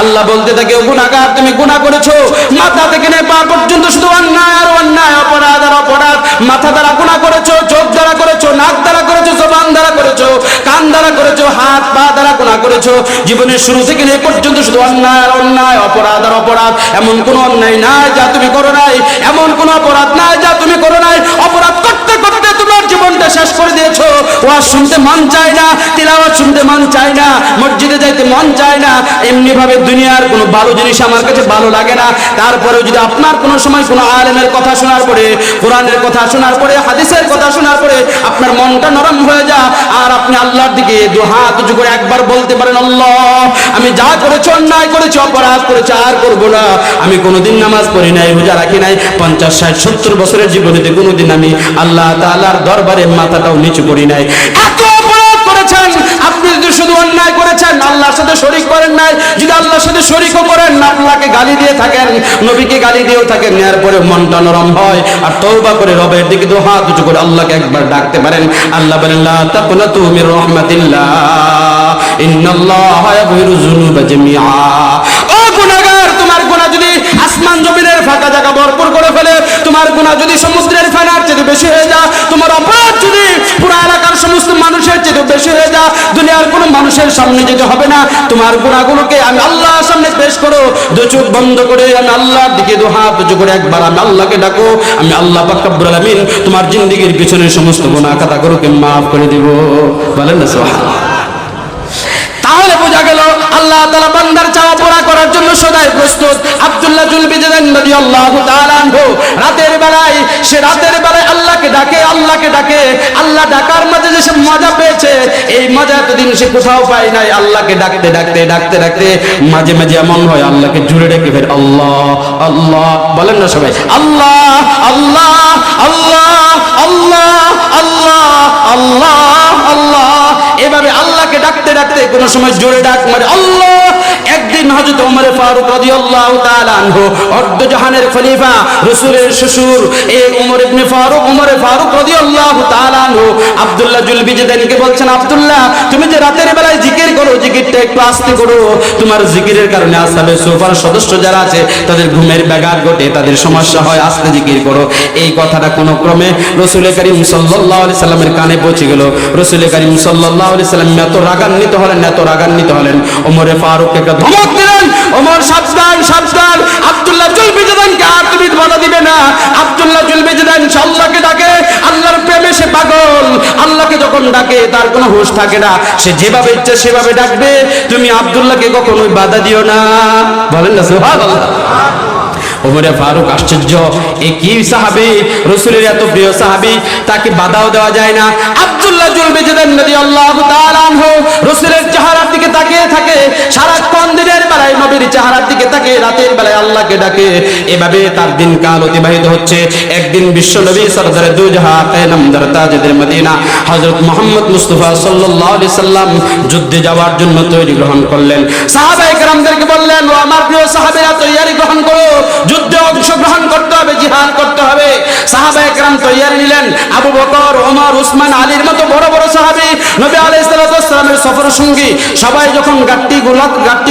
আল্লাহ বলতে থাকে, ও গুনাহগার, তুমি গুনাহ করেছো, মাথা থেকে নিয়ে পা পর্যন্ত শুধু অন্যায় আর অন্যায়, অপরাধ আর অপরাধ, মাথা দ্বারা গুনাহ করেছো, চোখ দ্বারা করেছো, নাক দ্বারা করেছো, জবান দ্বারা করেছো, কান দ্বারা করেছো, হাত পা দ্বারা গুনাহ করেছো, জীবনের শুরু থেকে নিয়ে পর্যন্ত শুধু অন্যায় আর অন্যায়, অপরাধ আর অপরাধ। এমন কোন অন্যায় নাই যা তুমি করো নাই, এমন কোন অপরাধ নাই যা তুমি করো নাই। অপরাধ করতে করতে তোমার জীবনটা শেষ করে দিয়েছো। ওয়াজ শুনতে মন চায় না, তিলাওয়াত শুনতে মন চায় না, মসজিদে যাইতে মন চায় না, এমনি ভাবে দুনিয়ার কোনো ভালো জিনিস আমার কাছে ভালো লাগে না। তারপরে যদি আপনার কোনো সময় কোনো আলেমের কথা শোনার পরে, কোরআনের কথা শোনার পরে, হাদিসের কথা শোনার পরে আপনার মনটা নরম হয়ে যায় আর আপনি আল্লাহর দিকে দুহাত উঁচু করে একবার বলতে পারেন, আল্লাহ আমি যা করেছি, অন্যায় করেছি, অপরাধ করেছি, আর করবো না। আমি কোনোদিন নামাজ পড়ি নাই, রোজা রাখি নাই, 50, 60, 70 বছরের জীবনেতে কোনোদিন আমি আল্লাহ তাআলার দরবারে মাথাটাও নিচু করি নাই। এত অপরাধ করেছেন আপনি, যদি শুধু অন্যায় করেছেন, আল্লাহর সাথে শরীক করেন নাই, যদি আল্লাহর সাথে শরীকও করেন, আল্লাহকে গালি দিয়ে থাকেন, নবীকে গালি দিয়েও থাকেন, এরপরে মনটা নরম হয় আর তওবা করে রবের দিকে দু হাত উঁচু করে আল্লাহকে একবার ডাকতে পারেন। আল্লাহ বলেন, লা তাকনাতু মির রাহমাতিল্লাহ ইন্নাল্লাহা ইয়াগফিরুয যুনুবা জামিআ। ও গুনাহগার, তোমার গুনাহ যদি আসমান জমিনের ফাঁকা জায়গা ভরপুর করে ফেলে, তোমার গুনাহ যদি সমুদ্রের ফেনার চেয়ে বেশি হয়ে যায়, তোমার অপরাধ যদি পুরো এলাকার সমস্ত মানুষের চেয়ে বেশি হয়ে যায়, দুনিয়ার কোনো মানুষের সামনে যেতে হবে না, তোমার গুনাহগুলোকে আমি আল্লাহর সামনে পেশ করো, দু চোখ বন্ধ করে আমি আল্লাহর দিকে দু হাত উঁচু করে একবার আমি আল্লাহকে ডাকো, আমি আল্লাহ পাক রব্বুল আলামিন তোমার জিন্দেগীর পিছনের সমস্ত গুনাহ খাতাগুলোকে মাফ করে দেব। বলেন না সুবহানাল্লাহ। তাহলে বোঝা গেল আল্লাহ তাআলা বান্দার চাওয়া পুরা করার জন্য সদাই প্রস্তুত। আব্দুল্লাহ জুলবিজদান রাদিয়াল্লাহু তাআলা আনহু রাতের বেলায়, সে রাতের বেলায় আল্লাহকে ডাকে, আল্লাহকে ডাকে, আল্লাহ ডাকার মাঝে যে সে মজা পেয়েছে, এই মজা এতদিন সে কোথাও পায় নাই। আল্লাহকে ডাকতে ডাকতে ডাকতে ডাকতে মাঝে মাঝে এমন হয় আল্লাহকে জুড়ে ডেকে ফের আল্লাহ আল্লাহ। বলেন না সবাই, আল্লাহ আল্লাহ আল্লাহ আল্লাহ আল্লাহ আল্লাহ আল্লাহ। এভাবে আল্লাহকে ডাকতে ডাকতে কোন সময় জোরে ডাক মারে আল্লাহ। একদিন হযরত ওমর ফারুক রাদিয়াল্লাহু তাআলা আনহু, অর্ধ জাহানের খলিফা, রাসূলের শ্বশুর, এই ওমর ইবনে ফারুক, ওমর ফারুক রাদিয়াল্লাহু তাআলা আনহু আব্দুল্লাহ জুলবিজদানকে বলছেন, আব্দুল্লাহ তুমি যে রাতের বেলায় জিকির করো, জিকিরটা একটু আস্তে করো, তোমার জিকিরের কারণে আসহাবে সুফার সদস্য যারা আছে তাদের ঘুমের ব্যাঘাত ঘটে, তাদের সমস্যা হয়, আস্তে জিকির করো। এই কথাটা কোন ক্রমে রাসূল করিম সাল্লাল্লাহু আলাইহি সাল্লামের কানে পৌঁছে গেল। রাসূল করিম সাল্লাল্লাহু আলাইহি সাল্লাম এত রাগান্বিত হলেন, এত রাগান্বিত হলেন, ওমর ফারুককে একটা ধমক দিলেন, ওমর সাবধান সাবধান, আব্দুল্লাহ জুলবিজদানকে আর তুমি বাধা দিবে না। আব্দুল্লাহ জুলবিজদান আল্লাহকে ডাকে, আল্লাহর প্রেমে সে পাগল, আল্লাহকে যখন ডাকে তার কোনো হুঁশ থাকে না, সে যেভাবে ইচ্ছে সেভাবে ডাকবে, তুমি আব্দুল্লাহকে কখনোই বাধা দিও না। বলেন না সুবহানাল্লাহ। ওমর ফারুক আশ্চর্য, এ কি সাহাবী, রাসূলের এত প্রিয় সাহাবী, তাকে বাধাও দেওয়া যায় না। আব্দুল্লাহ জুলবিজদান রাদিয়াল্লাহু তাআলা আনহু রাসূলের চেহারার দিকে তাকিয়ে থাকে, সারাক্ষণ দিনের বেলায় নবীর চেহারার দিকে তাকিয়ে রাতের বেলায় আল্লাহকে ডাকে। এভাবে তার দিনকাল অতিবাহিত হচ্ছে। একদিন বিশ্ব নবী সরদারে দু জাহান নামদার তাজেদের মদিনা হযরত মুহাম্মদ মুস্তাফা সাল্লাল্লাহু আলাইহি সাল্লাম যুদ্ধে যাওয়ার জন্য তৈরি গ্রহণ করলেন। সাহাবায়ে কেরামদেরকে বললেন, ও আমার প্রিয় সাহাবীরা, তৈয়ারি গ্রহণ করো, যুদ্ধে অংশগ্রহণ করতে হবে, জিহাদ করতে হবে। সাহাবায়ে কেরাম তৈয়ারি নিলেন। আবু বকর, ওমর, উসমান, আলীর মতো বড় বড় সাহাবী, নবী আলাইহিস সালাতু ওয়াস সালামের সফর সঙ্গী, সবাই যখন গাট্টি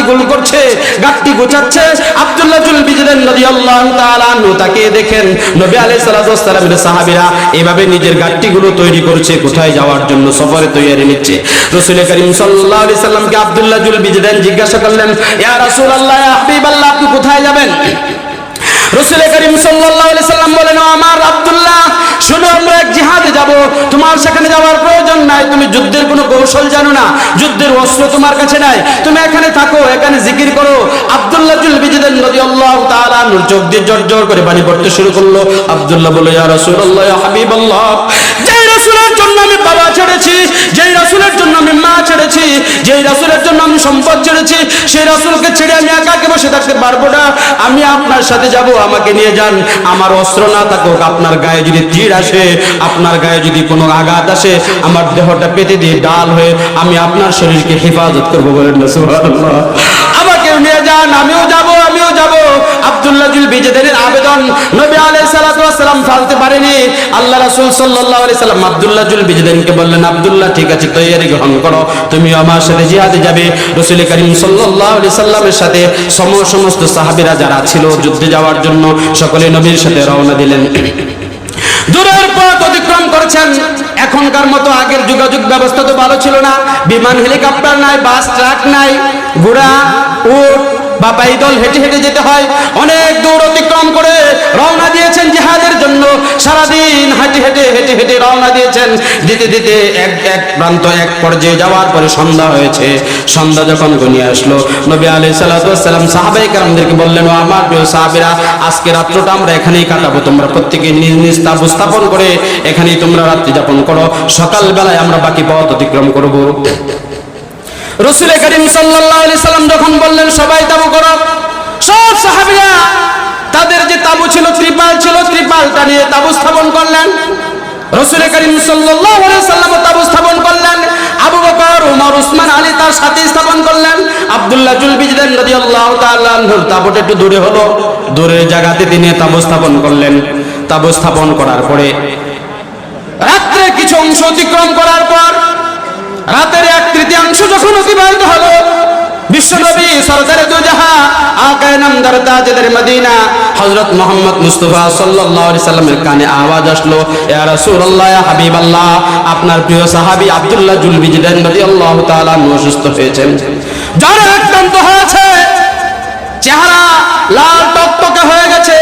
গোল করছে, গাট্টি গোছাচ্ছে, আব্দুল্লাহ জুলবিজদান রাদিয়াল্লাহু তাআলা আনহু তাকে দেখেন নবী আলাইহিস সালাতু ওয়াস সালামের সাহাবীরা এভাবে নিজের গাট্টিগুলো তৈরি করছে, কোথায় যাওয়ার জন্য সফরে তৈয়ারি নিচ্ছে। রাসূল করিম সাল্লাল্লাহু আলাইহি সাল্লামকে আব্দুল্লাহ জুলবিজদান জিজ্ঞাসা করলেন, ইয়া রাসূলুল্লাহ, ইয়া হাবিবাল্লাহ, আপনি কোথায় যাবেন? রাসূল করিম সাল্লাল্লাহু আলাইহি সাল্লাম বলেন, আমার আব্দুল্লাহ, শুনো, আমরা এক জিহাদে যাব, তোমার সেখানে যাওয়ার প্রয়োজন নাই, তুমি যুদ্ধের কোনো কৌশল জানো না, যুদ্ধের অস্ত্র তোমার কাছে নাই, তুমি এখানে থাকো, এখানে জিকির করো। আব্দুল্লাহ জুলবিজদান রাদিয়াল্লাহু তাআলা নূর চোখ দিয়ে জড়জড় করে পানি পড়তে শুরু করলো। আব্দুল্লাহ বলে, ইয়া রাসূলুল্লাহ, ইয়া হাবিবাল্লাহ, যেই রাসূলের জন্য আমি বাবা ছেড়েছি, যেই রাসূলের জন্য আমি মা ছেড়েছি, যেই রাসূলের জন্য আমি সম্পদ ছেড়েছি, সেই রাসূলকে ছেড়ে আমি একাকে বসে থাকতে পারবো না, আমি আপনার সাথে যাব, আমাকে নিয়ে যান। আমার অস্ত্র না থাকুক, আপনার গায়ে যদি তীর আসে, আপনার গায়ে যদি কোনো আঘাত আসে, আমার দেহটা পেতে দিয়ে ডাল হয়ে আমি আপনার শরীরকে হেফাজত করবো। বলেন না সুবহানাল্লাহ। আমাকে নিয়ে যান, আমিও যাব, আমিও যাব। আব্দুল্লাহ জুলবিজদানের আবেদন নবী আলাইহিস সালাতু ওয়াস সালাম ফালতে পারেনি। আল্লাহ রাসূল সাল্লাল্লাহু আলাইহি সাল্লাম আব্দুল্লাহ জুলবিজদানকে বললেন, আব্দুল্লাহ, ঠিক আছে, তৈয়ারি গ্রহণ করো, তুমি আমার সাথে জিহাদে যাবে। রাসূল করিম সাল্লাল্লাহু আলাইহি সাল্লামের সাথে সমস্ত সাহাবীরা যারা ছিল যুদ্ধে যাওয়ার জন্য সকলে নবীর সাথে রওনা দিলেন। দূরের পথ অতিক্রম করেছেন। এখনকার মতো আগের যোগাযোগ ব্যবস্থা তো ভালো ছিল না, বিমান, হেলিকপ্টার নাই, বাস, ট্রাক নাই, ঘোড়া, উট বা পাইদল হেঁটে হেঁটে যেতে হয়। অনেক দূর অতিক্রম করে রওনা দিয়েছেন জিহাদের জন্য। সারাদিন হেঁটে হেঁটে হেঁটে হেঁটে রওনা রওনা দিয়েছেন। দিতে দিতে এক প্রান্ত এক পর্যায়ে যাওয়ার পরে সন্ধ্যা হয়েছে। সন্ধ্যা যখন ঘনিয়ে আসলো, নবী আলাইহিস সালাতু ওয়াস সালাম সাহাবায়ে কেরামদেরকে বললেন, ও আমার প্রিয় সাহাবীরা, আজকে রাত্রটা আমরা এখানেই কাটাবো, তোমরা প্রত্যেকে নিজ নিজ তাবু স্থাপন করে এখানেই তোমরা রাত্রি যাপন করো, সকাল বেলায় আমরা বাকি পথ অতিক্রম করব। রাসূল করিম সাল্লাল্লাহু আলাইহি সাল্লাম যখন বললেন সবাই তাবু করো, সব সাহাবীরা তাদের যে তাবু ছিল, ত্রিপাল ছিল, ত্রিপালটা নিয়ে তাবু স্থাপন করলেন। রাসূল করিম সাল্লাল্লাহু আলাইহি সাল্লাম তাবু স্থাপন করলেন। আবু বকর, ওমর, উসমান, আলী তার সাথে স্থাপন করলেন। আব্দুল্লাহ জুল বিজদান রাদিয়াল্লাহু তাআলা আনহুর তাবুটা একটু দূরে হলো, দূরের জায়গাতে তিনি তাবু স্থাপন করলেন। তাবু স্থাপন করার পরে রাত্রে কিছু অংশ অতিক্রম করার পর রাতের 1/3 যখন অতিবাহিত হলো, বিশ্বনবী সরদারে দু জাহান আকায়ে নামদার তাজদার মদিনা হযরত মুহাম্মদ মুস্তাফা সাল্লাল্লাহু আলাইহি সাল্লামের কানে আওয়াজ আসলো, ইয়া রাসূলুল্লাহ, ইয়া হাবিবাল্লাহ, আপনার প্রিয় সাহাবী আব্দুল্লাহ জুল বিজদান রাদিয়াল্লাহু তাআলা আনহু অসুস্থ হয়েছেন, জ্বরে আক্রান্ত হয়েছে, চেহারা লাল টকটকে হয়ে গেছে,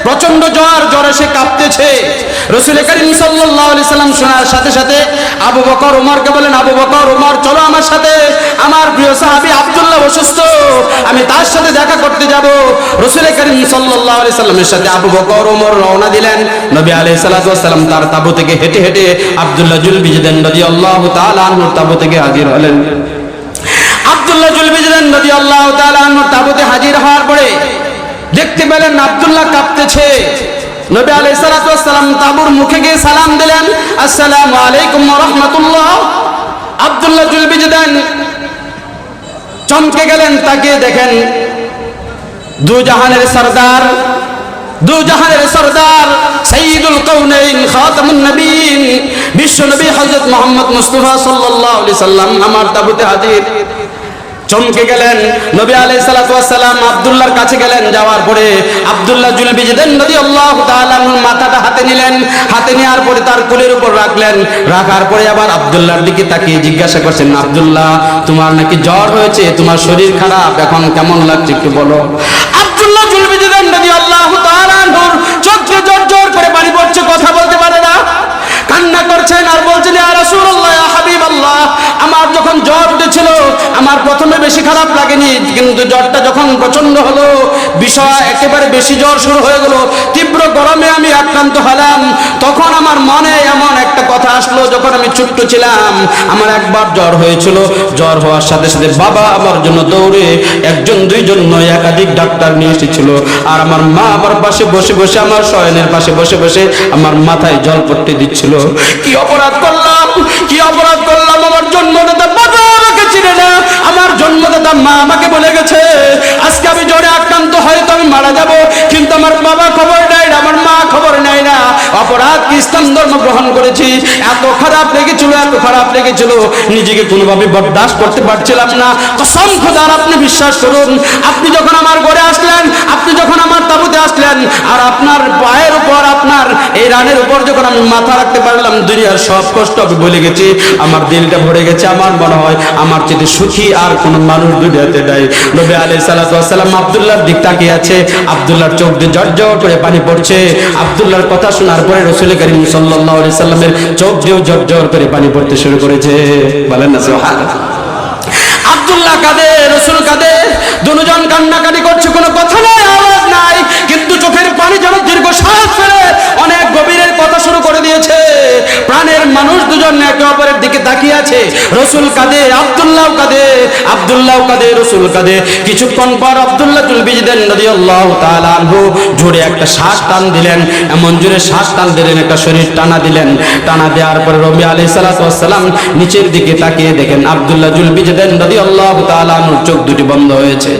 প্রচন্ড জ্বর, জ্বরে সে কাঁপতেছে। রাসূল করিম সাল্লাল্লাহু আলাইহি সাল্লাম শোনার সাথে সাথে আবু বকর ওমরকে বলেন, আবু বকর, ওমর, চলো আমার সাথে, আমার প্রিয় সাহাবী আব্দুল্লাহ অসুস্থ, আমি তার সাথে দেখা করতে যাব। রাসূল করিম সাল্লাল্লাহু আলাইহি সাল্লামের সাথে আবু বকর, ওমর রওনা দিলেন। নবী আলাইহিস সালাতু ওয়াস সালাম তার তাবু থেকে হেঁটে হেঁটে আব্দুল্লাহ জুল বিজদান রাদিয়াল্লাহু তাআলা আনহুর তাবু থেকে হাজির হলেন। আব্দুল্লাহ জুল বিজদান রাদিয়াল্লাহু তাআলা আনহুর তাবুতে হাজির হওয়ার পরে দেখতে পেলেন আব্দুল্লাহ কাঁপতেছে। নবী আলাইহিস সালাতু ওয়াস সালাম তাবুর মুখে গিয়ে সালাম দিলেন, আসসালামু আলাইকুম ওয়া রাহমাতুল্লাহ। আব্দুল্লাহ জুল বিজদান চমকে গেলেন, তাকিয়ে দেখেন দু জাহানের সরদার, দু জাহানের সরদার সাইয়্যিদুল কাউনাইন খাতামুন নবীন বিশ্ব নবী হযরত মুহাম্মদ মুস্তাফা সাল্লাল্লাহু আলাইহি সাল্লাম আমার তাবুতে হাজির। চমকে গেলেন। নবী আলাইহিস সালাতু ওয়াস সালাম আব্দুল্লাহর কাছে গেলেন, যাওয়ার পরে আব্দুল্লাহ জুল বিজদান রাদিয়াল্লাহু তাআলা আনহুর মাথাটা হাতে নিলেন, হাতে নেওয়ার পরে তার কোলের উপর রাখলেন, রাখার পরে আবার আব্দুল্লাহর দিকে তাকিয়ে জিজ্ঞাসা করছেন, আব্দুল্লাহ, তোমার নাকি জ্বর হয়েছে, তোমার শরীর খারাপ, এখন কেমন লাগছে একটু বলো। আব্দুল্লাহ জুল বিজদান রাদিয়াল্লাহু তাআলা আনহুর চোখ দিয়ে জ্বর জ্বর করে পানি পড়ছে, কথা বলতে পারে না, কান্না করছেন আর বলছেন, ইয়া রাসূলুল্লাহ, ইয়া হাবিবাল্লাহ, আমার যখন জ্বর উঠেছিল আমার প্রথমে বেশি খারাপ লাগেনি, কিন্তু জ্বরটা যখন প্রচন্ড হলো, বিষয় একেবারে বেশি জ্বর শুরু হয়ে গেল, তীব্র গরমে আমি আক্রান্ত হলাম, তখন আমার মনে এমন একটা কথা আসলো, যখন আমি ছোট্ট ছিলাম আমার একবার জ্বর হয়েছিল, জ্বর হওয়ার সাথে সাথে বাবা আমার জন্য দৌড়ে একজন দুইজন নয় একাধিক ডাক্তার নিয়ে এসেছিল, আর আমার মা আমার পাশে বসে বসে, আমার শয়নের পাশে বসে বসে আমার মাথায় জল পড়তে দিচ্ছিল। কি অপরাধ করলাম, কি অপরাধ করলাম, আমার জন্মদাতা বাবা আমাকে চিনে না, আমার জন্মদাতা মা আমাকে বলে গেছে আজকে আমি জ্বরে আক্রান্ত হয়তো আমি মারা যাব, কিন্তু আমার বাবা খবর নেয় না, আমার মা খবর নেয় না। অপরাধ কি ইসলাম ধর্ম গ্রহণ করেছি, এত খারাপ লেগেছিল, এত খারাপ লেগেছিল, নিজেকে কোনোভাবে বরদাস্ত করতে পারছিলাম না। কসম খোদার, আপনি বিশ্বাস করুন, আপনি যখন আমার ঘরে আসলেন, আপনি যখন আমার তাবুতে আসলেন, আর আপনার পায়ের উপর, আপনার এই রানের উপর যখন আমি মাথা রাখতে পারলাম, দুনিয়ার সব কষ্ট আমি ভুলে গেছি, আমার দিলটা ভরে গেছে, আমার মনে হয় আমার চেয়ে সুখী আর কোনো মানুষ দুনিয়াতে নাই। নবী আলাইহিস সালাতু ওয়াস সালাম আব্দুল্লাহর দিক তাকিয়ে আছে, আব্দুল্লাহর চোখ দিয়ে ঝরঝর করে পানি পড়ছে। আব্দুল্লাহর কথা শোনার পরে রাসূল করিম সাল্লাল্লাহু আলাইহি সাল্লামের চোখ দিয়েও ঝরঝর করে পানি পড়তে শুরু করেছে। বলেন না সুবহানাল্লাহ। আব্দুল্লাহ কাঁদে, রাসূল কাঁদে, দুজন কান্নাকাটি করছে, কোনো কথা নাই, আওয়াজ নাই, কিন্তু চোখের পানি যেন দীর্ঘশ্বাস ফেলে অনেক গভীরের কথা শুরু করে দিয়েছে। প্রাণের মানুষ দুজন একে অপরের দিকে তাকিয়ে আছে, রাসূল কাঁদে, আব্দুল্লাহ কাঁদে, আব্দুল্লাহ কাঁদে, রাসূল কাঁদে। কিছুক্ষণ পর আব্দুল্লাহ জুল বিজদান রাদিয়াল্লাহু তাআলা আনহু জোরে একটা শ্বাস টান দিলেন, এমন জোরে শ্বাস টান দিলেন, একটা শরীর টানা দিলেন। টানা দেওয়ার পরে নবী আলাইহিস সালাতু ওয়াস সালাম নিচের দিকে তাকিয়ে দেখেন আব্দুল্লাহ জুল বিজদান রাদিয়াল্লাহু তাআলা আনহুর চোখ দুটি বন্ধ হয়েছে।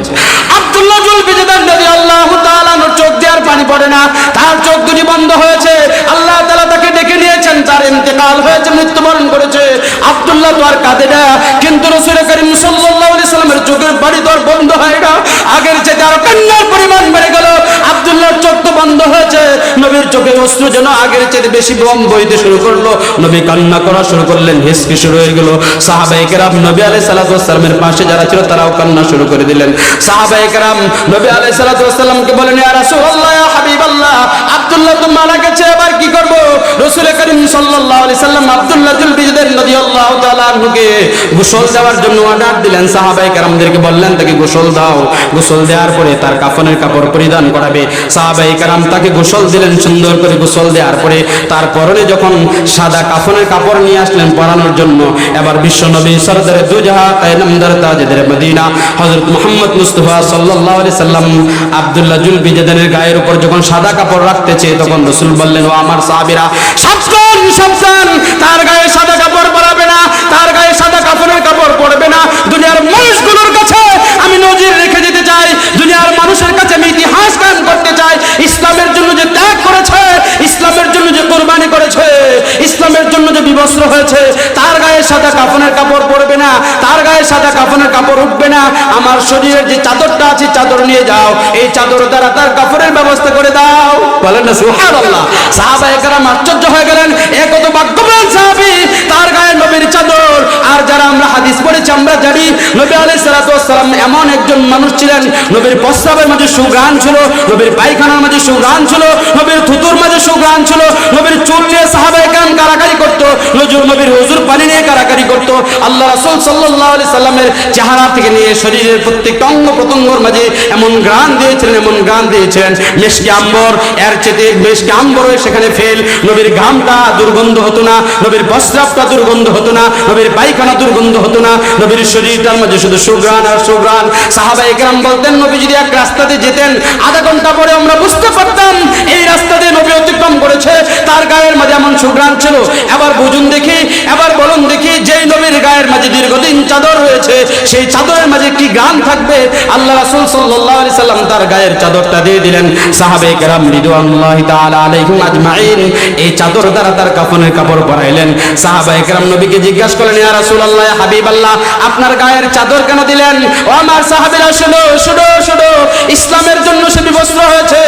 আব্দুল্লাহ জুল বিজদান রাদিয়াল্লাহু তাআলা আনহুর চোখ দিয়ে আর পানি পড়ে না, তার চোখ দুটি বন্ধ হয়েছে। আল্লাহ তাআলা তাকে ডেকে নিয়েছেন, তার ইন্তেকাল হয়েছে, মৃত্যুবরণ করেছে। আব্দুল্লাহ তো আর কাঁদে না, কিন্তু রাসূল করিম সাল্লাল্লাহু আলাইহি সাল্লামের চোখের পানি তো আর বন্ধ হয় না, আগের চেয়ে আরো কান্নার পরিমাণ বেড়ে গেল। আব্দুল্লাহর চোখ তো বন্ধ হয়েছে, নবীর চোখের অশ্রু যেন আগের চেয়ে বেশি বইতে শুরু করলো, নবী কান্না করা শুরু করলেন, হিসকি শুরু হয়ে গেল। সাহাবায়ে কেরাম নবী আলাইহিস সালাতু ওয়াস সালামের পাশে যারা ছিল তারাও কান্না শুরু করে দিলেন। সাহাবায়ে কেরাম নবী আলাইহিস সালাতু ওয়াস সালামকে বলেন, ইয়া রাসূলুল্লাহ, ইয়া হাবিবাল্লাহ, আব্দুল্লাহ তো মারা গেছে, এবার কি করব? রাসূল করিম সাল্লাল্লাহু আলাইহি সাল্লাম আব্দুল্লাহ জুল বিজদান রাদিয়াল্লাহু তাআলা আনহুকে গোসল দেওয়ার জন্য অর্ডার দিলেন। সাহাবায়ে কেরামদেরকে বললেন তাকে গোসল দাও। গোসল দেওয়ার পরে তার কাফনের কাপড় পরিধান করাবে। সাহাবায়ে কেরাম তাকে গোসল দিলেন। সুন্দর করে গোসল দেওয়ার পরে তার পরনে যখন সাদা কাফনের কাপড় নিয়ে আসলেন পরানোর জন্য, এবার বিশ্ব নবী সরদারে দুজাহা কায়নামদার তাজেদের মদিনা হযরত মুহাম্মদ মুস্তাফা সাল্লাল্লাহু আলাইহি সাল্লাম আব্দুল্লাহ জুল বিজদানের গায়ের উপর যখন সাদা কাপড় রাখতেছে, তখন রাসূল বললেন, ও আমার সাহাবীরা, সাবধান সাবধান, তার গায়ে সাদা কাপড় পরাবে না, তার গায়ে সাদা কাফনের কাপড় পরবে না। দুনিয়ার মানুষগুলোর কাছে আমি নজির রেখে দিতে চাই, দুনিয়ার মানুষের কাছে আমি ইতিহাস গান করতে চাই, ইসলামের জন্য যে ত্যাগ করেছে, ইসলামের জন্য যে কোরবানি করেছে, ইসলামের জন্য যে বিবস্ত্র হয়েছে, তার গায়ে সাদা কাফনের কাপড় পরবে না, তার গায়ে সাদা কাফনের কাপড় উঠবে না। আমার শরীরের যে চাদরটা আছে চাদর নিয়ে যাও, এই চাদর দ্বারা তার কাফনের ব্যবস্থা করে দাও। বলেন না সুবহানাল্লাহ। সাহাবায়ে কেরাম আশ্চর্য হয়ে গেলেন, এ কত ভাগ্যবান সাহাবী, তার গায়ে নবীর চাদর। আর যারা আমরা হাদিস পড়েছি আমরা জানি নবী আলাইহিস সালাতু ওয়াস সালাম এমন একজন মানুষ ছিলেন, নবীর প্রস্রাবের মাঝে সুঘ্রাণ ছিল, নবীর পায়খানার মাঝে সুঘ্রাণ ছিল, নবীর থুতুর মাঝে সুঘ্রাণ ছিল, নবীর চুল নিয়ে সাহাবায়ে কেরাম কারাকারি করত, নবীর হুজুর পানি নিয়ে কারাকারি করত। আল্লাহ রাসূল সাল্লাল্লাহু আলাইহি সাল্লামের চেহারা থেকে নিয়ে শরীরের প্রত্যেকটা অঙ্গ প্রত্যঙ্গের মাঝে এমন ঘ্রাণ দিয়েছিলেন, এমন ঘ্রাণ দিয়েছেন, মেশকে আম্বর, এর চেয়ে মেশকে আম্বর সেখানে ফেল। নবীর ঘামটা দুর্গন্ধ হতো না, নবীর প্রস্রাবটা দুর্গন্ধ হতো না, নবীর পায়খানা দুর্গন্ধ হতো না, নবীর শরীরটার মাঝে শুধু সুঘ্রাণ আর সুঘ্রাণ। সাহাবায়ে কেরাম বলতেন, নবী যদি এক রাস্তাতে যেতেন, আধা ঘন্টা পরে আমরা বুঝতে পারতাম এই রাস্তা দিয়ে নবী অতিক্রম করেছে, তার গায়ের মাঝে এমন সুঘ্রাণ ছিল। এবার বুঝুন দেখি, এবার বলুন দেখি, যেই নবীর গায়ের মাঝে দীর্ঘদিন চাদর রয়েছে, সেই চাদরের মাঝে কি গান থাকবে? আল্লাহ রাসূল সাল্লাল্লাহু আলাইহি সাল্লাম তার গায়ের চাদরটা দিয়ে দিলেন। সাহাবায়ে কেরাম রিদওয়ানুল্লাহি তাআলা আলাইহিম আজমাইন এই চাদর দ্বারা তার কাফনের কাপড় পরাইলেন। সাহাবায়ে কেরাম নবীকে জিজ্ঞাসা করলেন, ইয়া রাসূলুল্লাহ, ইয়া হাবিবাল্লাহ, আপনার গায়ের চাদর কেন দিলেন? ও আমার সাহাবীরা, শুনো শুনো শুনো, ইসলামের জন্য সে বিবস্ত্র হয়েছে,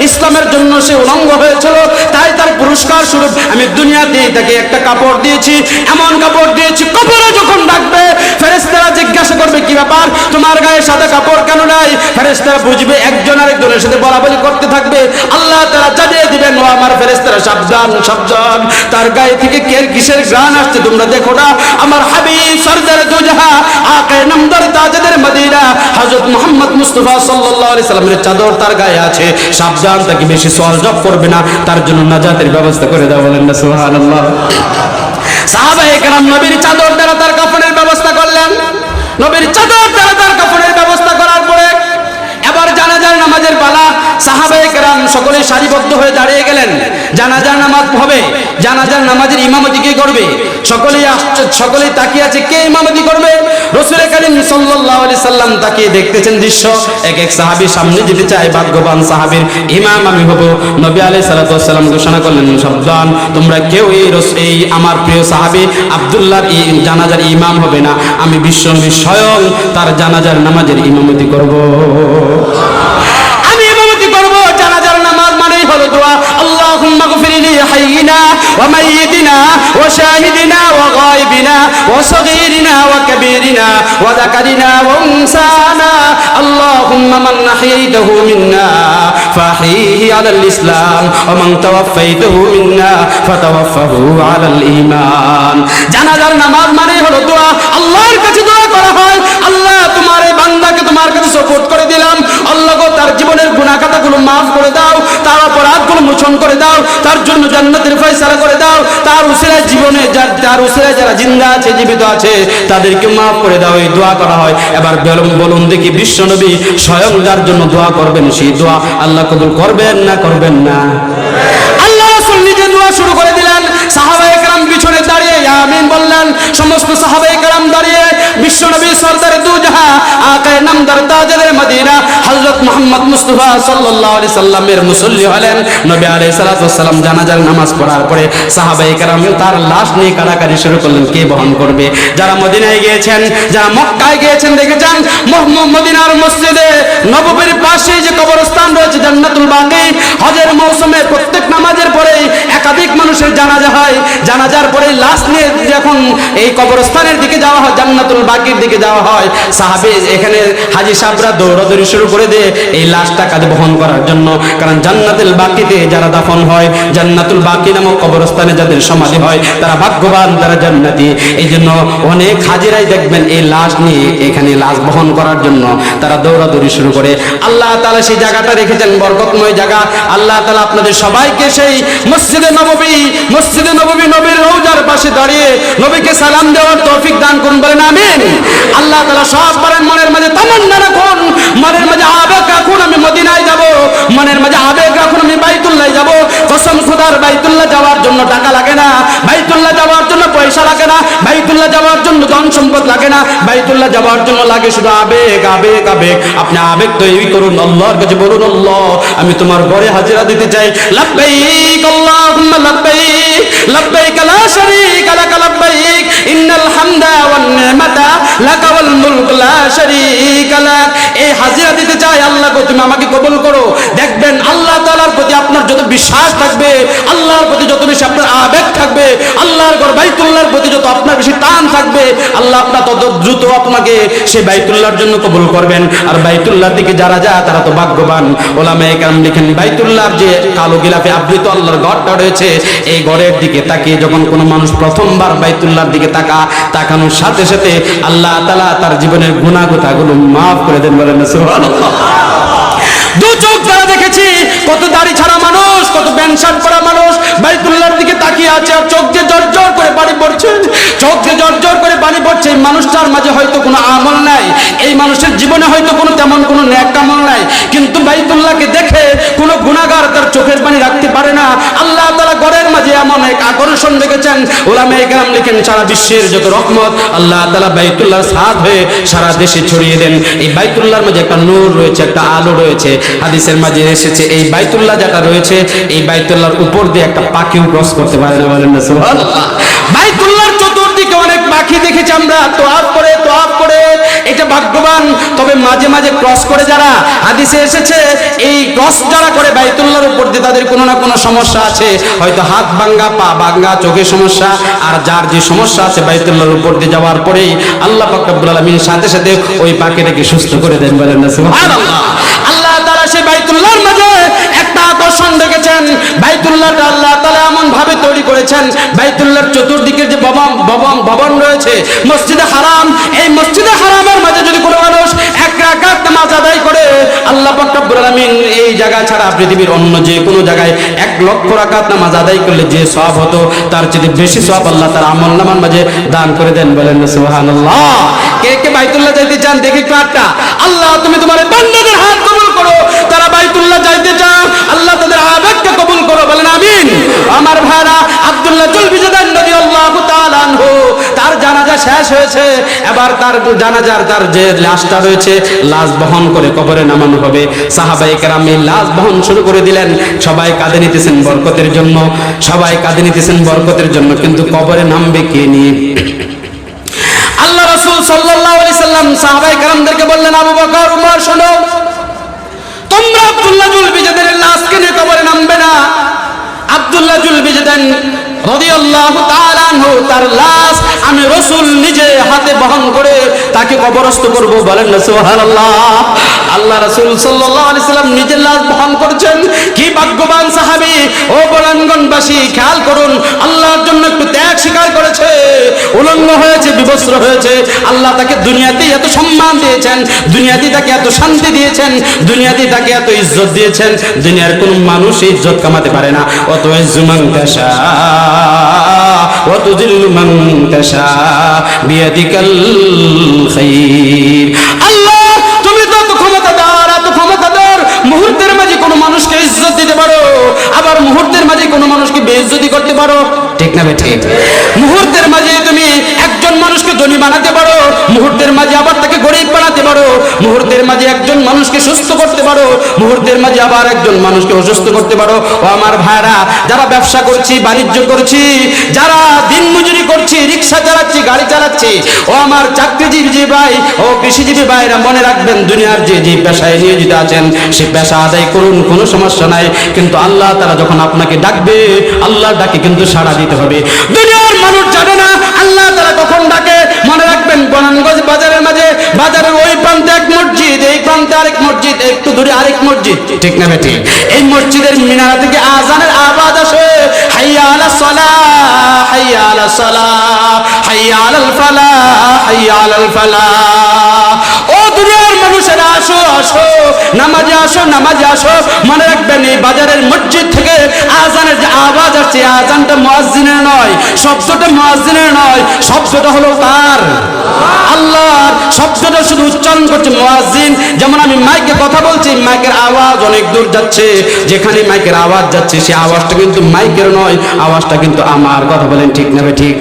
ইসলামের জন্য সে উলঙ্গ হয়েছিল, তাই তার পুরস্কার স্বরূপ আমি দুনিয়াতেই তাকে একটা কাপড় দিয়েছি, এমন কাপড় দিয়েছি, কবরে যখন ডাকবে ফেরেশতারা জিজ্ঞাসা করবে, কি ব্যাপার, তোমার গায়ে সাদা কাপড় কেন নাই? ফেরেশতারা বুঝবে, একজন আরেকজনের সাথে বলাবলি করতে থাকবে, আল্লাহ তাআলা জানিয়ে দিবেন, ও আমার ফেরেশতারা, সাবধান সাবধান, তার গায়ে থেকে কিসের ঘ্রাণ আসছে তোমরা দেখো না। আমার হাবিব সরদারে দুজাহা আকায়ে নামদার তাজেদের মদিনা হযরত মুহাম্মদ মুস্তাফা সাল্লাল্লাহু আলাইহি সাল্লামের চাদর তার গায়ে আছে, সাবধান, তাকে বেশি সওয়াল জব করবে না, তার জন্য নাজাতের ব্যবস্থা করে দাও। বলেন না সুবহানাল্লাহ। সাহাবায়ে কেরাম নবীর চাদর দ্বারা তার কাফনের ব্যবস্থা করলেন। নবীর চাদর দ্বারা তার কাফনের ব্যবস্থা করার পরে এবার জানাজার নামাজের পালা। সাহাবায়ে কেরাম সকলে সারিবদ্ধ হয়ে দাঁড়িয়ে গেলেন। জানাজার নামাজ হবে, জানাজার নামাজের ইমামতি কে করবে? সকলেই তাকিয়ে আছে, কে ইমামতি করবে? রাসূল করিম সাল্লাল্লাহু আলাইহি সাল্লাম তাকিয়ে দেখতেছেন দৃশ্য, এক এক সাহাবী সামনে যেতে চায়, ভাগ্যবান সাহাবীর ইমাম আমি হব। নবী আলাইহিস সালাতু ওয়াস সালাম ঘোষণা করলেন, সাবধান, তোমরা কেউ এই আমার প্রিয় সাহাবী আব্দুল্লাহর জানাজার ইমাম হবে না, আমি বিশ্বনবী স্বয়ং তার জানাজার নামাজের ইমামতি করব। আমি ইমামতি করব। জানাজার নামাজ মানেই হলো দোয়া, আল্লাহুম্মা গফির লি হাইয়িনা ওয়া মাইয়িতিনা ওয়া শাহিদিনা ওয়া গায়বিনা ওয়া সগীরিনা ওয়া কাবীরিনা ওয়া যাকারিনা ওয়া উনসানা, আল্লাহুম্মা মান আহইতাহু মিন্না ফাহইহি আলাল ইসলাম ওয়া মান তাওয়াফাইতাহু মিন্না ফাতাওয়াফাহু আলাল ঈমান। জানাজার নামাজ মানেই হলো দোয়া, আল্লাহর কাছে দোয়া করা হয়, আল্লাহ তোমার এই বান্দাকে তোমার কাছে সুপুর্দ করে দিলাম, আল্লাহ গো তার জীবনের গুনাহ খাতাগুলো maaf করে দাও, তার অপরাধগুলো মোচন করে দাও, তার জন্য জান্নাতের ফয়সালা করে দাও, তার উসিলায় জীবনে তার উসিলায় যারা জিন্দা আছে, জীবিত আছে, তাদেরকে maaf করে দাও, এই দোয়া করা হয়। এবার বলুন দেখি, বিশ্বনবী স্বয়ং যার জন্য দোয়া করবেন, সেই দোয়া আল্লাহ কবুল করবেন না করবেন না? আল্লাহ রাসূল নিজে দোয়া শুরু করে দিলেন। সাহাবায়ে কেরাম পিছনে দাঁড়িয়ে আমিন বললেন। সমস্ত সাহাবায়ে কেরাম দাঁড়িয়ে বিশ্বনবী সরদারে দুজাহা আকায়ে নামদার তাজেদের মদিনা হযরত মুহাম্মদ মুস্তাফা সাল্লাল্লাহু আলাইহি সাল্লামের মুসল্লি হলেন। নবী আলাইহিস সালাতু ওয়াস সালাম জানাজার নামাজ পড়ার পরে সাহাবায়ে কেরাম তার লাশ নিয়ে কাড়াকাড়ি শুরু করলেন, কে বহন করবে? যারা মদিনায় গিয়েছেন, যারা মক্কায় গিয়েছেন, দেখেছেন মদিনার মসজিদে নববীর পাশে যে কবরস্থান রয়েছে জান্নাতুল বাকি, হজের মৌসুমে প্রত্যেক নামাজের পরে একাধিক মানুষের জানাজা হয়। জানাজার পরে লাশ নিয়ে যখন এই কবরস্থানের দিকে যাওয়া হয়, জান্নাতুল বাকির দিকে যাওয়া হয়, সাহাবী এখানে হাজী সাহেবরা দৌড়াদৌড়ি শুরু করে দেয় এই লাশটা কাঁধে বহন করার জন্য। কারণ জান্নাতুল বাকিতে যারা দাফন হয়, জান্নাতুল বাকি নামক কবরস্থানে যাদের সমাধি হয়, তারা ভাগ্যবান, তারা জান্নাতি। এই জন্য অনেক হাজিরাই দেখবেন এই লাশ নিয়ে এখানে লাশ বহন করার জন্য তারা দৌড়াদৌড়ি শুরু করে। আল্লাহ তাআলা সেই জায়গাটা রেখেছেন বরকতময় জায়গা। আল্লাহ তাআলা আপনাদের সবাইকে সেই মসজিদে নববী নবীর রওজার পাশে দাঁড়িয়ে নবীকে সালাম দেওয়ার তৌফিক দান করুন, বলেন আমিন। আল্লাহ তাআলা সব পারেন, মনের মাঝে তামান্না রাখুন, মনের মাঝে আবেগ রাখুন আমি মদিনায় যাব, মনের মাঝে আবেগ রাখুন আমি বাইতুল্লাহ যাব। কসম খোদার, বাইতুল্লাহ যাওয়ার জন্য টাকা লাগে না, বাইতুল্লাহ যাওয়ার জন্য পয়সা লাগে না, বাইতুল্লাহ যাওয়ার জন্য ধন সম্পদ লাগে না, বাইতুল্লাহ যাওয়ার জন্য লাগে শুধু আবেগ আবেগ আবেগ। আপনি আবেগ তৈরি করুন, আল্লাহর কাছে বলুন, আল্লাহ আমি তোমার ঘরে হাজিরা দিতে চাই। লাব্বাইক আল্লাহুম্মা লাব্বাইক, লাব্বাইক লা শারীকা লাক লাব্বাইক, ইন্নাল হামদা ওয়ান নি'মাতা লাকা ওয়াল মুলক লা শারীকা লাক। এই হাজিরা দিতে চাই, আল্লাহ গো তুমি আমাকে কবুল করো। দেখবেন আল্লাহ তাআলার প্রতি আপনার যত বিশ্বাস থাকবে, আল্লাহর প্রতি যত বেশি আপনার আবেগ থাকবে, আল্লাহর ঘর বাইতুল্লাহর প্রতি যত আপনার বেশি টান থাকবে, আল্লাহ আপনার তত দ্রুত আপনাকে সেই বাইতুল্লাহর জন্য কবুল করবেন। আর বাইতুল্লাহর দিকে যারা যায় তারা তো ভাগ্যবান। ওলামায়ে কেরাম লিখেন, বাইতুল্লাহর যে কালো গিলাফে আবৃত আল্লাহর ঘরটা রয়েছে, এই ঘরের দিকে তাকিয়ে যখন কোনো মানুষ প্রথমবার বাইতুল্লাহর দিকে তাকানোর সাথে সাথে আল্লাহ তাআলা তার জীবনের গুনাহগুলো মাফ করে দেন, বলেন সুবহানাল্লাহ। দু চোখ যারা দেখেছি, কত দাড়ি ছাড়া মানুষ, কত প্যান্ট শার্ট পরা মানুষ বাইতুল্লাহর দিকে তাকিয়ে আছে, আর চোখ দিয়ে জর্জর করে পানি পড়ছে, চোখ দিয়ে জর্জর করে পানি পড়ছে। এই মানুষটার মাঝে হয়তো কোনো আমল নাই, এই মানুষের জীবনে হয়তো কোনো তেমন কোনো নেক আমল নাই, কিন্তু বাইতুল্লাহকে দেখে কোনো গুনাহগার তার চোখের পানি রাখতে পারে না। আল্লাহ তাআলা ঘরের মাঝে এমন এক আকর্ষণ রেখেছেন, উলামায়ে কেরাম লিখেন সারা বিশ্বের যত রহমত আল্লাহ তাআলা বাইতুল্লাহর ছাদ হয়ে সারা দেশে ছড়িয়ে দেন। এই বাইতুল্লাহর মাঝে একটা নূর রয়েছে, একটা আলো রয়েছে। হাদিসের মাঝে এসেছে এই বাইতুল্লাহ যেটা রয়েছে, এই বাইতুল্লাহর উপর দিয়ে একটা পাখিও ক্রস করতে পারে না, বলেন না সুবহানাল্লাহ। বাইতুল্লাহর চতুর্দিকে অনেক পাখি দেখেছি আমরা, তোয়াফ করে, এটা ভাগ্যবান। তবে মাঝে মাঝে ক্রস করে যারা, হাদিসে এসেছে এই ক্রস যারা করে বাইতুল্লাহর উপর দিয়ে তাদের কোনো না কোনো সমস্যা আছে, হয়তো হাত ভাঙ্গা, পা ভাঙ্গা, চোখের সমস্যা। আর যার যে সমস্যা আছে বাইতুল্লাহর উপর দিয়ে যাওয়ার পরেই আল্লাহ পাক রব্বুল আলামিন সাথে সাথে ওই পাখিটাকে সুস্থ করে দেন, বলেন না সুবহানাল্লাহ। আল্লাহ তাআলা সেই বাইতুল্লাহর মাঝে একটা আকর্ষণ রেখেছেন। বাইতুল্লাহটা আল্লাহ তাআলা এমন ভাবে তৈরি করেছেন, বাইতুল্লাহর চতুর্দিকে যে ভবন রয়েছে মসজিদে হারাম, এই মসজিদে হারামের মাঝে যদি কোনো মানুষ এক রাকাত নামাজ আদায় করে, আল্লাহ পাক রব্বুল আলামিন এই জায়গা ছাড়া পৃথিবীর অন্য যে কোনো জায়গায় 1,00,000 রাকাত নামাজ আদায় করলে যে সওয়াব হতো তার চেয়ে বেশি সওয়াব আল্লাহ তার আমলনামার মাঝে দান করে দেন, বলেন না সুবহানাল্লাহ। কে কে বাইতুল্লাহ যাইতে চান দেখি একটু হাতটা। আল্লাহ তুমি তোমার বান্দাদের হাত কবুল করো, তারা বাইতুল্লাহ যাইতে চান, আল্লাহ তাদের আবেগকে কবুল করো, বলেন আমিন। আমার ভাইরা, আব্দুল্লাহ জুলবিজাদান রাদিয়াল্লাহু তাআলা আনহু, তার জানাজা শেষ হয়েছে, এবার তার জানাজার তার যে লাশটা রয়েছে, লাশ বহন করে কবরে নামানো হবে। সাহাবায়ে কেরাম এই লাশ বহন শুরু করে দিলেন। সবাই কাঁধে নিতেছেন বরকতের জন্য, সবাই কাঁধে নিতেছেন বরকতের জন্য, কিন্তু কবরে নামবে কে নিয়ে? আল্লাহ রাসূল সাল্লাল্লাহু আলাইহি সাল্লাম সাহাবায়ে কেরামদেরকে বললেন, আবু বকর, উমর, শোনো, তোমরা আব্দুল্লাহ জুলবিজাদানের লাশকে নিয়ে কবরে নামবে না। আব্দুল্লাহ জুলবিজাদান রাদিয়াল্লাহু তাআলা আনহু, তার লাশ আমি রাসূল নিজে হাতে বহন করে তাকে কবরস্থ করব, বলেন না সুবহানাল্লাহ। আল্লাহ রাসূল সাল্লাল্লাহু আলাইহি সাল্লাম নিজের লাশ বহন করছেন। কি ভাগ্যবান সাহাবী! ও বনাঙ্গনবাসী, খেয়াল করুন, আল্লাহর জন্য একটু ত্যাগ স্বীকার করেছে, উলঙ্গ হয়েছে, বিবস্ত্র হয়েছে। আল্লাহ তাকে দুনিয়াতে এত সম্মান দিয়েছেন, দুনিয়াতে তাকে এত শান্তি দিয়েছেন, দুনিয়াতে তাকে এত ইজ্জত দিয়েছেন, দুনিয়ার কোন মানুষ ইজ্জত কামাতে পারে না। অত ইজ্জু মান তাশা ওয়া তুযিল্লু মান তাশা বিয়াদিকাল খায়র। আল্লাহ তুমি তো ক্ষমতাদার, মুহূর্তের মাঝে কোনো মানুষকে ইজ্জত দিতে পারো, আবার মুহূর্তের মাঝে কোনো মানুষকে বেইজ্জতি করতে পারো, ঠিক না বেঠিক? মুহূর্তের মাঝে তুমি একজন মানুষকে ধনী বানাতে পারো, মুহূর্তের মাঝে আবার তাকে গরিব বানাতে পারো, মুহূর্তের মাঝে একজন মানুষকে সুস্থ করতে পারো, মুহূর্তের মাঝে আবার একজন মানুষকে অসুস্থ করতে পারো। ও আমার ভাইরা, যারা ব্যবসা করছি, বাণিজ্য করছি, যারা দিনমজুরি করছি, রিক্সা চালাচ্ছি, গাড়ি চালাচ্ছি, ও আমার চাকরিজীবী ভাই ও কৃষিজীবী ভাইরা, মনে রাখবেন দুনিয়ার যে যে পেশায় নিয়োজিত আছেন সে পেশা আদায় করুন, কোনো সমস্যা নাই। কিন্তু আল্লাহ তাআলা যখন আপনাকে ডাকবে, আল্লাহ ডাকে কিন্তু সাড়া দিতে হবে। দুনিয়ার মানুষ জানে না আল্লাহ তাআলা কখন ডাকে। মনে রাখবেন বনানগঞ্জ বাজারের মাঝে, বাজারের ওই প্রান্তে এক মসজিদ, এই প্রান্তে আরেক মসজিদ, একটু দূরে আরেক মসজিদ, ঠিক না বেঠিক? এই মসজিদের মিনারা থেকে আজানের আওয়াজ আসে, হাইয়া আলাস সালাহ, হাইয়া আলাস সালাহ, হাইয়া আলাল ফালাহ, হাইয়া আলাল ফালাহ। ও দুনিয়ার মানুষেরা, আসো আসো, নামাজে আসো, নামাজে আসো। মনে রাখবেন এই বাজারের মসজিদ থেকে আজানের যে আওয়াজ আসছে, আজানটা মুয়াজ্জিনের নয়, শব্দটা মুয়াজ্জিনের নয়, শব্দটা হলো কার? আল্লাহর। শব্দটা শুধু উচ্চারণ করছে মুয়াজ্জিন। যেমন আমি মাইকে কথা বলছি, মাইকের আওয়াজ অনেক দূর যাচ্ছে, যেখানে মাইকের আওয়াজ যাচ্ছে সে আওয়াজটা কিন্তু মাইকের নয়, আওয়াজটা কিন্তু আমার। কথা বলেন ঠিক না ঠিক?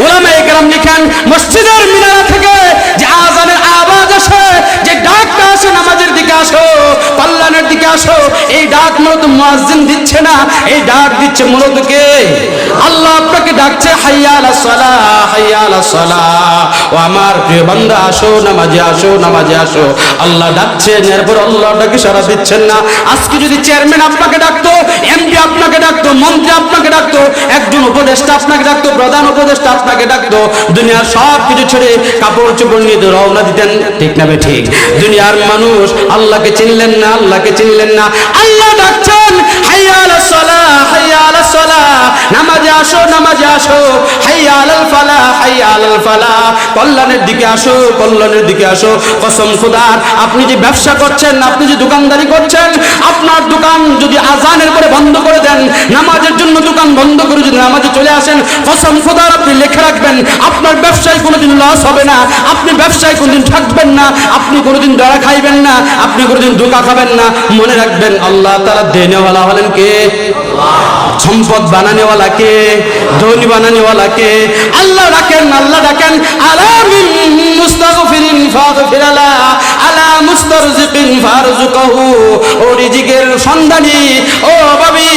উলামায়ে কেরাম লিখেন, মসজিদের মিনারা থেকে যে আজানের আওয়াজ আসে, যে ডাকটা আসে, নামাজের দিকে আসো, কল্যাণের দিকে আসো, এই ডাক মূলত মুয়াজ্জিন দিচ্ছে না, এই ডাক দিচ্ছে মূলত কে? আল্লাহ আপনাকে ডাকছে, হাইয়া আলাস সালাহ, হাইয়া আলাস সালাহ। ও আমার প্রিয় বান্দা, আসো নামাজে, আসো নামাজে আসো। আল্লাহ ডাকছেন, এরপর আল্লাহ ডাকে সাড়া দিচ্ছেন না। আজকে যদি চেয়ারম্যান আপনাকে ডাকতো, এমপি আপনাকে ডাকতো, মন্ত্রী আপনাকে ডাকতো, একজন উপদেষ্টা আপনাকে ডাকতো, প্রধান উপদেষ্টা আপনাকে ডাকতো, দুনিয়ার সব কিছু ছেড়ে কাপড় চোপড় নিয়ে রওনা দিতেন, ঠিক না ঠিক? দুনিয়ার মানুষ আল্লাহকে চিনলেন না, আল্লাহকে চিনলেন না। আল্লাহ ডাকছেন, হাইয়া আলাস সালাহ, হাইয়া আলাস সালাহ, নামাজে আসো, নামাজে আসো, হাইয়া আলাল ফালাহ, হাইয়া আলাল ফালাহ, কল্যাণের দিকে আসো, কল্যাণের দিকে আসো। কসম খোদার, আপনি যে ব্যবসা করছেন, আপনি যে দোকানদারি করছেন, আপনার দোকান যদি আজানের পরে বন্ধ করে দেন, নামাজের জন্য দোকান বন্ধ করে যদি নামাজে চলে আসেন, কসম খোদার আপনি লিখে রাখবেন, আপনার ব্যবসায় কোনোদিন লস হবে না, আপনি ব্যবসায় কোনোদিন ঠকবেন না, আপনি কোনোদিন দড়া খাইবেন না, আপনি কোনোদিন ধোঁকা খাবেন না। মনে রাখবেন আল্লাহ তাআলা দেনেওয়ালা হলেন কে? সম্পদ বানানেওয়ালা কে? ধনী বানানেওয়ালা কে? আল্লাহ ডাকেন, আল্লাহ ডাকেন, আলা মিন মুস্তাগফিরিন ফাগফির লা, আলা মুস্তারজিকিন ফারজুকহু। ও রিজিকের সন্ধানী, ও ভাবি,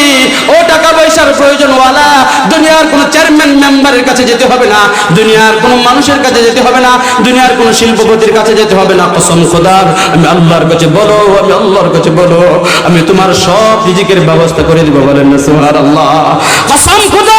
ও টাকা পয়সার প্রয়োজনওয়ালা, দুনিয়ার কোন চেয়ারম্যান মেম্বারের কাছে যেতে হবে না, দুনিয়ার কোন মানুষের কাছে যেতে হবে না, দুনিয়ার কোন শিল্পপতির কাছে যেতে হবে না। কসম খোদার, আমি আল্লাহর কাছে বলো, আমি আল্লাহর কাছে বলো, আমি তোমার সব রিজিকের ব্যবস্থা করে দিব। বলেন না সুবহানাল্লাহ। কসম খোদা,